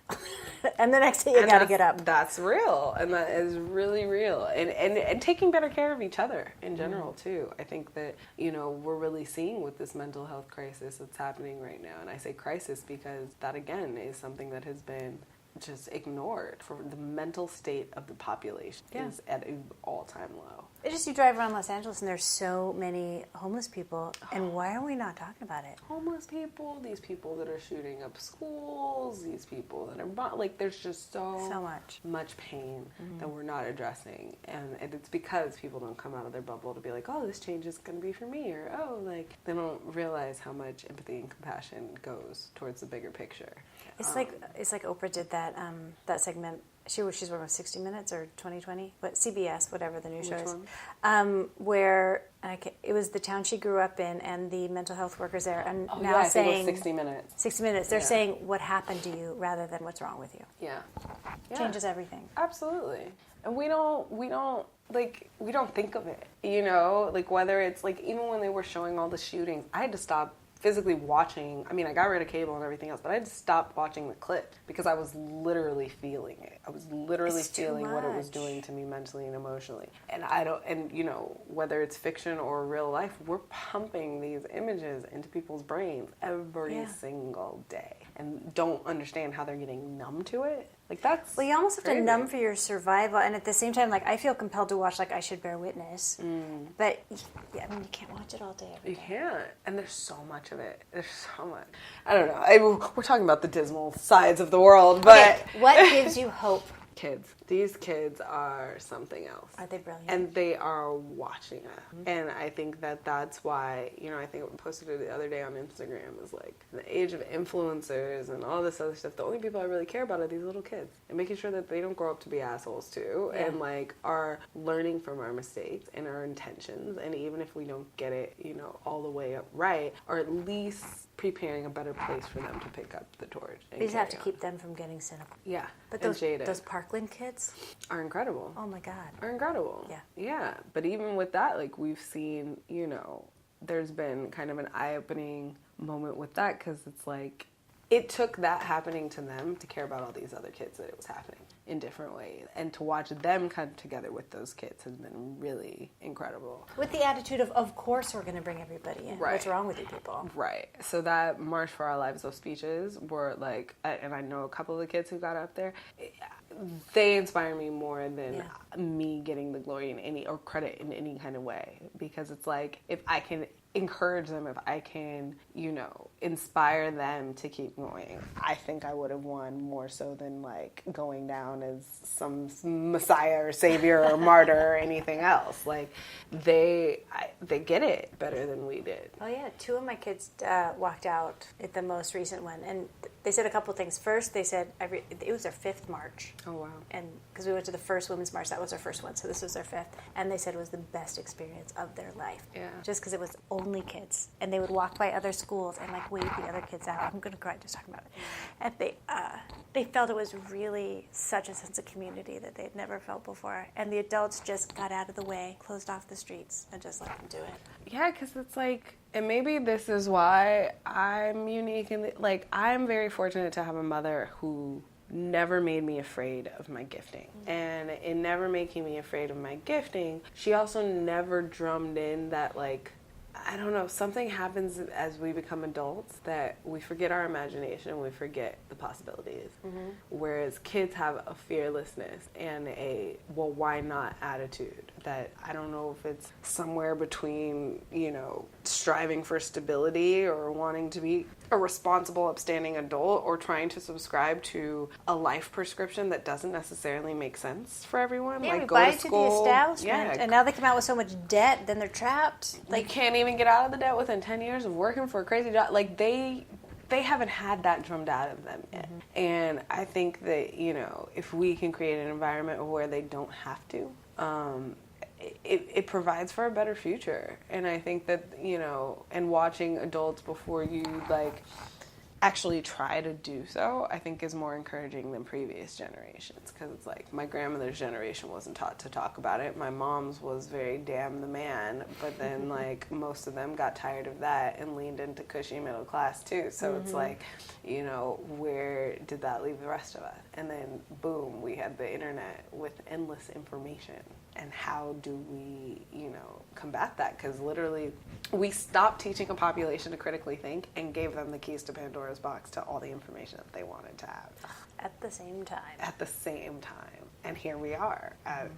And the next day you got to get up. That's real. And that is really real. And taking better care of each other in general, too. I think that, we're really seeing with this mental health crisis that's happening right now. And I say crisis because that, again, is something that has been just ignored. For the mental state of the population is at an all-time low. It's just you drive around Los Angeles and there's so many homeless people, and why are we not talking about it? Homeless people, these people that are shooting up schools, these people that are there's just so much pain that we're not addressing, and it's because people don't come out of their bubble to be like, oh, this change is going to be for me, or they don't realize how much empathy and compassion goes towards the bigger picture. It's like Oprah did that segment. She's working with 60 Minutes or 2020, but CBS, whatever the new show is, where it was the town she grew up in and the mental health workers there, and now saying 60 Minutes. 60 Minutes. They're saying what happened to you rather than what's wrong with you. Yeah. Changes everything. Absolutely. And we don't think of it, whether it's even when they were showing all the shootings, I had to stop physically watching. I mean, I got rid of cable and everything else, but I had to stop watching the clip because I was literally feeling it. I was literally feeling what it was doing to me mentally and emotionally. And whether it's fiction or real life, we're pumping these images into people's brains every single day and don't understand how they're getting numb to it. That's well, you almost have crazy. to numb for your survival, and at the same time, I feel compelled to watch I Should Bear Witness, but you can't watch it all day. You can't, and there's so much of it. There's so much. I don't know. We're talking about the dismal sides of the world, but what gives you hope? Kids. These kids are something else. Are they brilliant? And they are watching us. And I think that that's why, I think I posted it the other day on Instagram, is the age of influencers and all this other stuff, the only people I really care about are these little kids. And making sure that they don't grow up to be assholes too. Yeah. And are learning from our mistakes and our intentions. And even if we don't get it, all the way up right, or at least preparing a better place for them to pick up the torch. We just have to keep them from getting cynical. Yeah. But those Parkland kids are incredible. Oh my God. Are incredible. Yeah. Yeah. But even with that, we've seen, there's been kind of an eye-opening moment with that, because it's it took that happening to them to care about all these other kids that it was happening in different ways. And to watch them come together with those kids has been really incredible. With the attitude of course we're going to bring everybody in. Right. What's wrong with you people? Right. So that March for Our Lives, those speeches were and I know a couple of the kids who got up there, they inspire me more than me getting the glory in any, or credit in any kind of way. Because it's if I can encourage them, if I can, inspire them to keep going, I think I would have won more so than going down as some messiah or savior or martyr or anything else. They get it better than we did. Oh yeah, 2 of my kids walked out at the most recent one, and they said a couple things. First, they said it was their 5th march. Oh wow! And because we went to the first women's march, that was our first one, so this was their 5th, and they said it was the best experience of their life. Yeah. Just because it was only kids, and they would walk by other schools and wave the other kids out. I'm gonna cry just talking about it. And they felt it was really such a sense of community that they'd never felt before, and the adults just got out of the way, closed off the streets, and just let them do it. Yeah, because it's and maybe this is why I'm unique, and I'm very fortunate to have a mother who never made me afraid of my gifting. And in never making me afraid of my gifting, she also never drummed in that I don't know, something happens as we become adults that we forget our imagination, we forget the possibilities. Whereas kids have a fearlessness and a, well, why not attitude that I don't know if it's somewhere between, striving for stability or wanting to be a responsible, upstanding adult or trying to subscribe to a life prescription that doesn't necessarily make sense for everyone. Yeah, like we go buy to into school. the establishment, and now they come out with so much debt, then they're trapped. Like, you can't even get out of the debt within 10 years of working for a crazy job. Like, they haven't had that drummed out of them yet. And I think that, if we can create an environment where they don't have to, it provides for a better future. And I think that, and watching adults before you, actually try to do so, I think is more encouraging than previous generations. Because it's like, my grandmother's generation wasn't taught to talk about it. My mom's was very damn the man. But then, most of them got tired of that and leaned into cushy middle class, too. So it's like, where did that leave the rest of us? And then, boom, we had the internet with endless information. And how do we, combat that? Because literally, we stopped teaching a population to critically think and gave them the keys to Pandora's box to all the information that they wanted to have. At the same time. At the same time. And here we are, at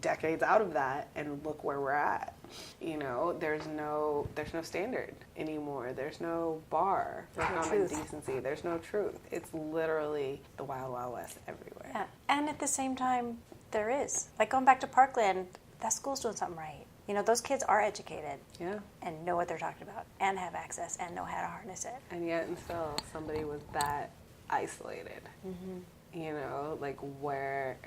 decades out of that, and look where we're at. There's no standard anymore. There's no bar for common decency. There's no truth. It's literally the Wild Wild West everywhere. Yeah. And at the same time, there is. Going back to Parkland, that school's doing something right. Those kids are educated. Yeah. And know what they're talking about, and have access, and know how to harness it. And yet and still, somebody was that isolated. Where,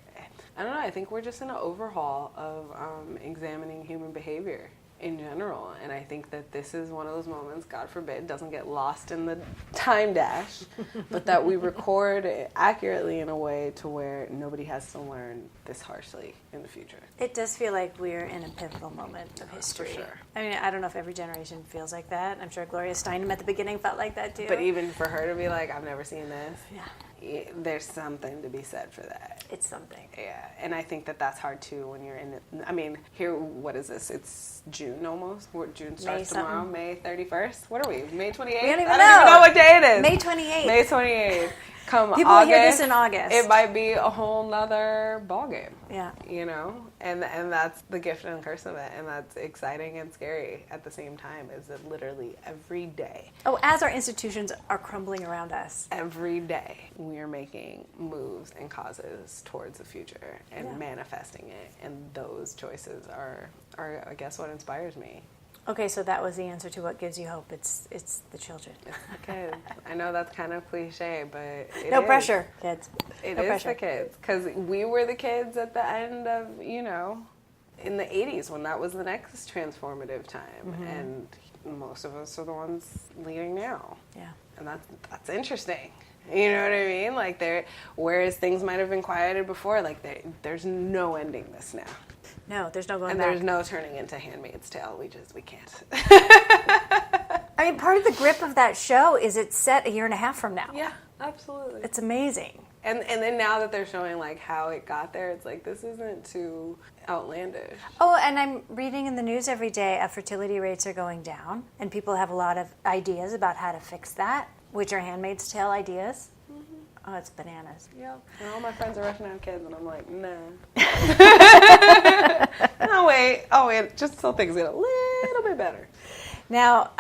I don't know, I think we're just in an overhaul of examining human behavior in general. And I think that this is one of those moments, God forbid, doesn't get lost in the time dash, but that we record it accurately in a way to where nobody has to learn this harshly in the future. It does feel like we're in a pivotal moment of history. For sure. I mean, I don't know if every generation feels like that. I'm sure Gloria Steinem at the beginning felt like that too. But even for her to be like, I've never seen this. Yeah. There's something to be said for that. It's something. Yeah, and I think that that's hard too when you're in it. I mean, here, what is this? It's June almost. June starts tomorrow, May 31st. What are we? May 28th? We don't even I don't even know what day it is. May 28th. May 28th. Come People August, hear this in August. It might be a whole nother ballgame. Yeah. And that's the gift and curse of it, and that's exciting and scary at the same time. Is that literally every day? Oh, as our institutions are crumbling around us, every day we are making moves and causes towards the future and manifesting it, and those choices are I guess what inspires me. Okay, so that was the answer to what gives you hope. It's the children. It's the kids. I know that's kind of cliche, but it no is. Pressure, kids. It no is pressure. the kids, because we were the kids at the end of, in the 80s when that was the next transformative time, and most of us are the ones leading now. Yeah, and that's interesting. You know what I mean? Whereas things might have been quieted before, there's no ending this now. No, there's no going back. And there's no turning into Handmaid's Tale. We can't. I mean, part of the grip of that show is it's set a year and a half from now. Yeah, absolutely. It's amazing. And then now that they're showing how it got there, it's this isn't too outlandish. Oh, and I'm reading in the news every day fertility rates are going down, and people have a lot of ideas about how to fix that, which are Handmaid's Tale ideas. Oh, it's bananas. Yeah. And all my friends are rushing out kids, and I'm like, nah. Oh, wait. Just so things get a little bit better. Now,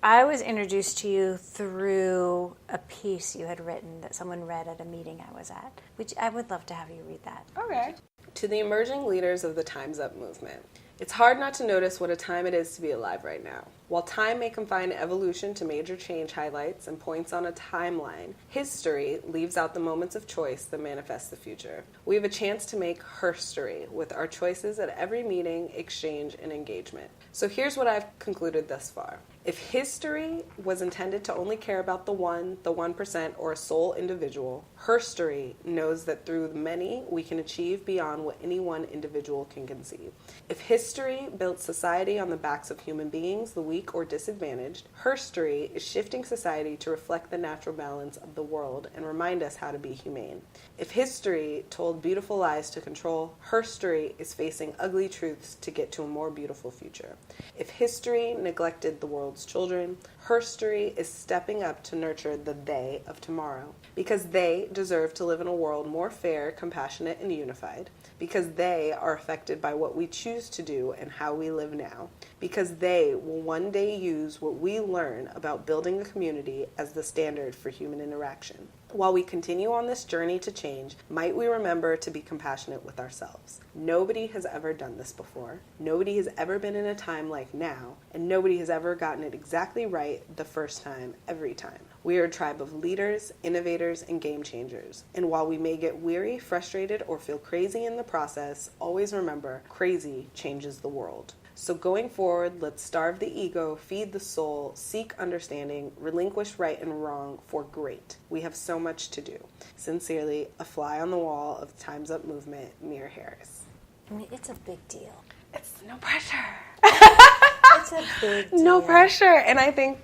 I was introduced to you through a piece you had written that someone read at a meeting I was at, which I would love to have you read that. Okay. To the emerging leaders of the Time's Up movement. It's hard not to notice what a time it is to be alive right now. While time may confine evolution to major change highlights and points on a timeline, history leaves out the moments of choice that manifest the future. We have a chance to make herstory with our choices at every meeting, exchange, and engagement. So here's what I've concluded thus far. If history was intended to only care about the 1%, or a sole individual, herstory knows that through the many we can achieve beyond what any one individual can conceive. If history built society on the backs of human beings, the weak or disadvantaged, herstory is shifting society to reflect the natural balance of the world and remind us how to be humane. If history told beautiful lies to control, herstory is facing ugly truths to get to a more beautiful future. If history neglected the world's children, herstory is stepping up to nurture the they of tomorrow, because they deserve to live in a world more fair, compassionate, and unified, because they are affected by what we choose to do and how we live now, because they will one day use what we learn about building a community as the standard for human interaction. While we continue on this journey to change, might we remember to be compassionate with ourselves. Nobody has ever done this before. Nobody has ever been in a time like now, and nobody has ever gotten it exactly right the first time, every time. We are a tribe of leaders, innovators, and game changers. And while we may get weary, frustrated, or feel crazy in the process, always remember, crazy changes the world. So going forward, let's starve the ego, feed the soul, seek understanding, relinquish right and wrong for great. We have so much to do. Sincerely, a fly on the wall of the Time's Up movement, Mir Harris. I mean, it's a big deal. It's no pressure. It's a big deal. No pressure. And I think,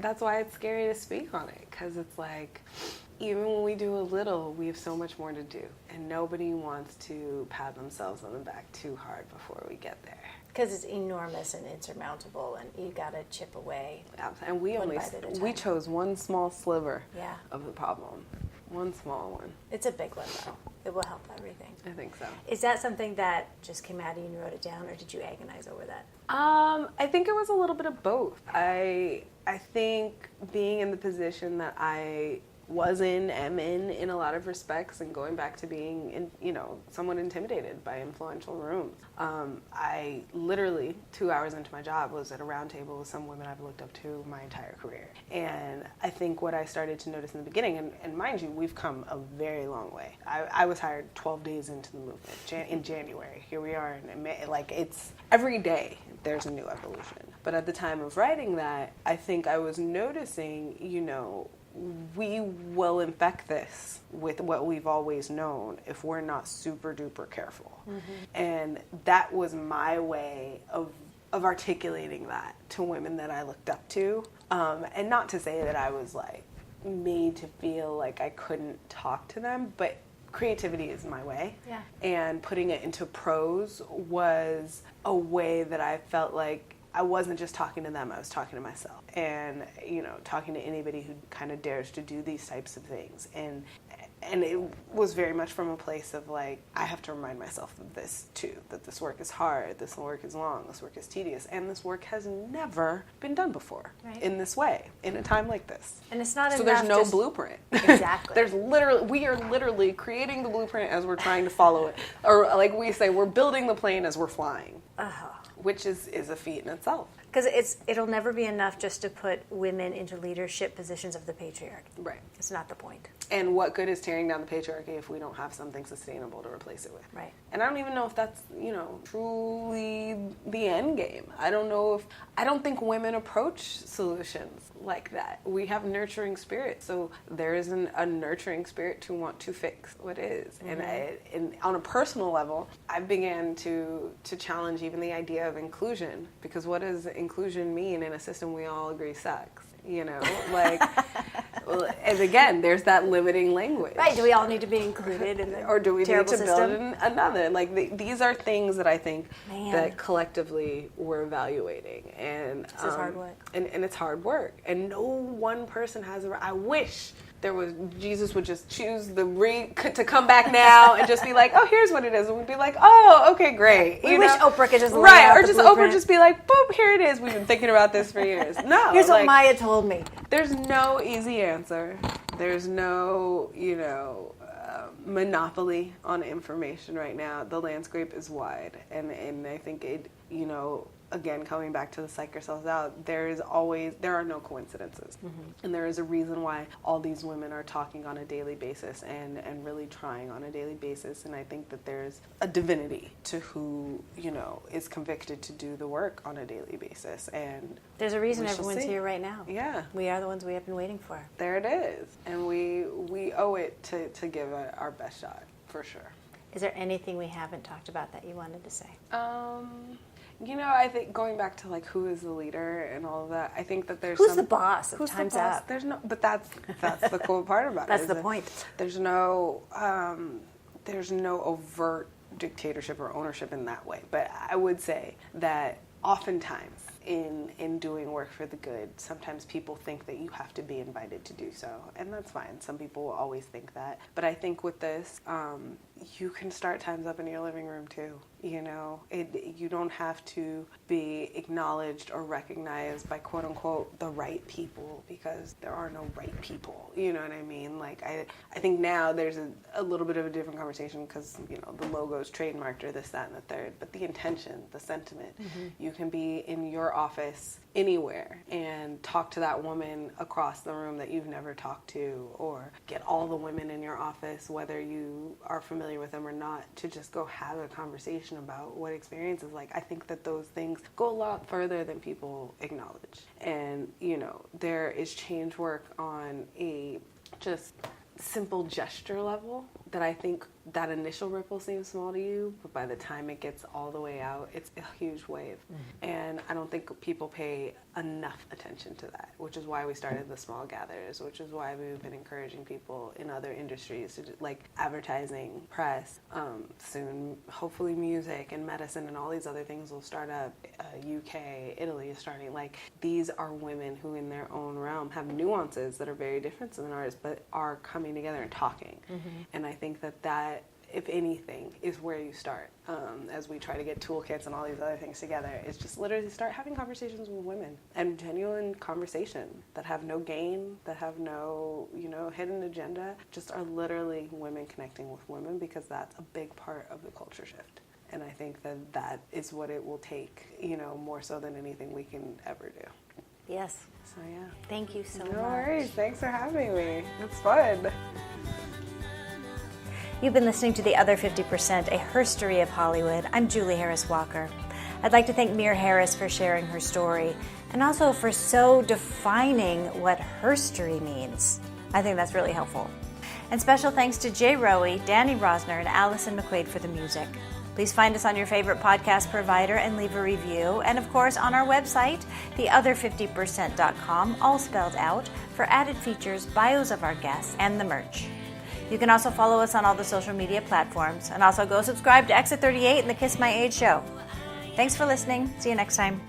that's why it's scary to speak on it. Because it's like, even when we do a little, we have so much more to do. And nobody wants to pat themselves on the back too hard before we get there. Because it's enormous and insurmountable, and you got to chip away. And we chose one small sliver of the problem. One small one. It's a big one, though. It will help everything. I think so. Is that something that just came out of you and you wrote it down, or did you agonize over that? I think it was a little bit of both. I think being in the position that I am in a lot of respects, and going back to being somewhat intimidated by influential rooms. I literally 2 hours into my job was at a round table with some women I've looked up to my entire career. And I think what I started to notice in the beginning, and mind you, we've come a very long way. I was hired 12 days into the movement in January. Here we are in May. Like, it's every day there's a new evolution. But at the time of writing that, I think I was noticing, we will infect this with what we've always known if we're not super duper careful. Mm-hmm. And that was my way of articulating that to women that I looked up to. And not to say that I was like made to feel like I couldn't talk to them, but creativity is my way. Yeah. And putting it into prose was a way that I felt like I wasn't just talking to them, I was talking to myself. And, talking to anybody who kind of dares to do these types of things. And it was very much from a place of like, I have to remind myself of this too, that this work is hard, this work is long, this work is tedious, and this work has never been done before in this way, in a time like this. And it's not so enough. So there's no blueprint. Exactly. We are literally creating the blueprint as we're trying to follow it. Or like we say, we're building the plane as we're flying. Uh-huh. Which is a feat in itself. Because it'll never be enough just to put women into leadership positions of the patriarchy. Right. It's not the point. And what good is tearing down the patriarchy if we don't have something sustainable to replace it with? Right. And I don't even know if that's, truly the end game. I don't think women approach solutions like that. We have nurturing spirit, so there isn't a nurturing spirit to want to fix what is. Mm-hmm. And on a personal level, I began to challenge even the idea of inclusion, because what does inclusion mean in a system we all agree sucks? And again, there's that limiting language. Right, do we all need to be included in the or do we need to system? build another? These are things that I think that collectively we're evaluating. And this is hard work. And it's hard work. And no one person has I wish Jesus would just choose to come back now and just be like, oh, here's what it is. And we'd be like, oh, okay, great. We wish Oprah could just lay out or the just blueprint. Oprah just be like, boop, here it is. We've been thinking about this for years. No. Here's what Maya told me. There's no easy answer. There's no, monopoly on information right now. The landscape is wide. And I think it, again, coming back to the psych yourselves out, there are no coincidences. And there is a reason why all these women are talking on a daily basis and really trying on a daily basis. And I think that there's a divinity to who, is convicted to do the work on a daily basis. And there's a reason everyone's here right now. Yeah. We are the ones we have been waiting for. There it is. And we owe it to give it our best shot, for sure. Is there anything we haven't talked about that you wanted to say? I think going back to like who is the leader and all of that, I think that who's the boss? Who's Time's the boss? up. But that's the cool part about That's it. the point. There's no overt dictatorship or ownership in that way. But I would say that oftentimes in doing work for the good, sometimes people think that you have to be invited to do so, and that's fine. Some people will always think that. But I think with this, you can start Time's Up in your living room too. You don't have to be acknowledged or recognized by quote unquote the right people, because there are no right people. You know what I mean? Like I think now there's a little bit of a different conversation because the logo's trademarked or this, that, and the third. But the intention, the sentiment, you can be in your office anywhere and talk to that woman across the room that you've never talked to, or get all the women in your office, whether you are familiar with them or not, to just go have a conversation about what experience is like. I think that those things go a lot further than people acknowledge. And, there is change work on a just simple gesture level that I think that initial ripple seems small to you, but by the time it gets all the way out, it's a huge wave. And I don't think people pay enough attention to that, which is why we started the small gatherers, which is why we've been encouraging people in other industries to like advertising, press, soon hopefully music and medicine and all these other things will start up. UK, Italy is starting. Like, these are women who in their own realm have nuances that are very different than ours, but are coming together and talking. And I think that, if anything, is where you start as we try to get toolkits and all these other things together. Is just literally start having conversations with women, and genuine conversation that have no gain, that have no, hidden agenda, just are literally women connecting with women, because that's a big part of the culture shift. And I think that is what it will take, more so than anything we can ever do. Yes. So, yeah. Thank you so much. No worries. Thanks for having me. It's fun. You've been listening to The Other 50%, a herstory of Hollywood. I'm Julie Harris Walker. I'd like to thank Mir Harris for sharing her story, and also for so defining what herstory means. I think that's really helpful. And special thanks to Jay Rowe, Danny Rosner, and Allison McQuaid for the music. Please find us on your favorite podcast provider and leave a review. And of course, on our website, theother50%.com, all spelled out, for added features, bios of our guests, and the merch. You can also follow us on all the social media platforms, and also go subscribe to Exit 38 and the Kiss My Age show. Thanks for listening. See you next time.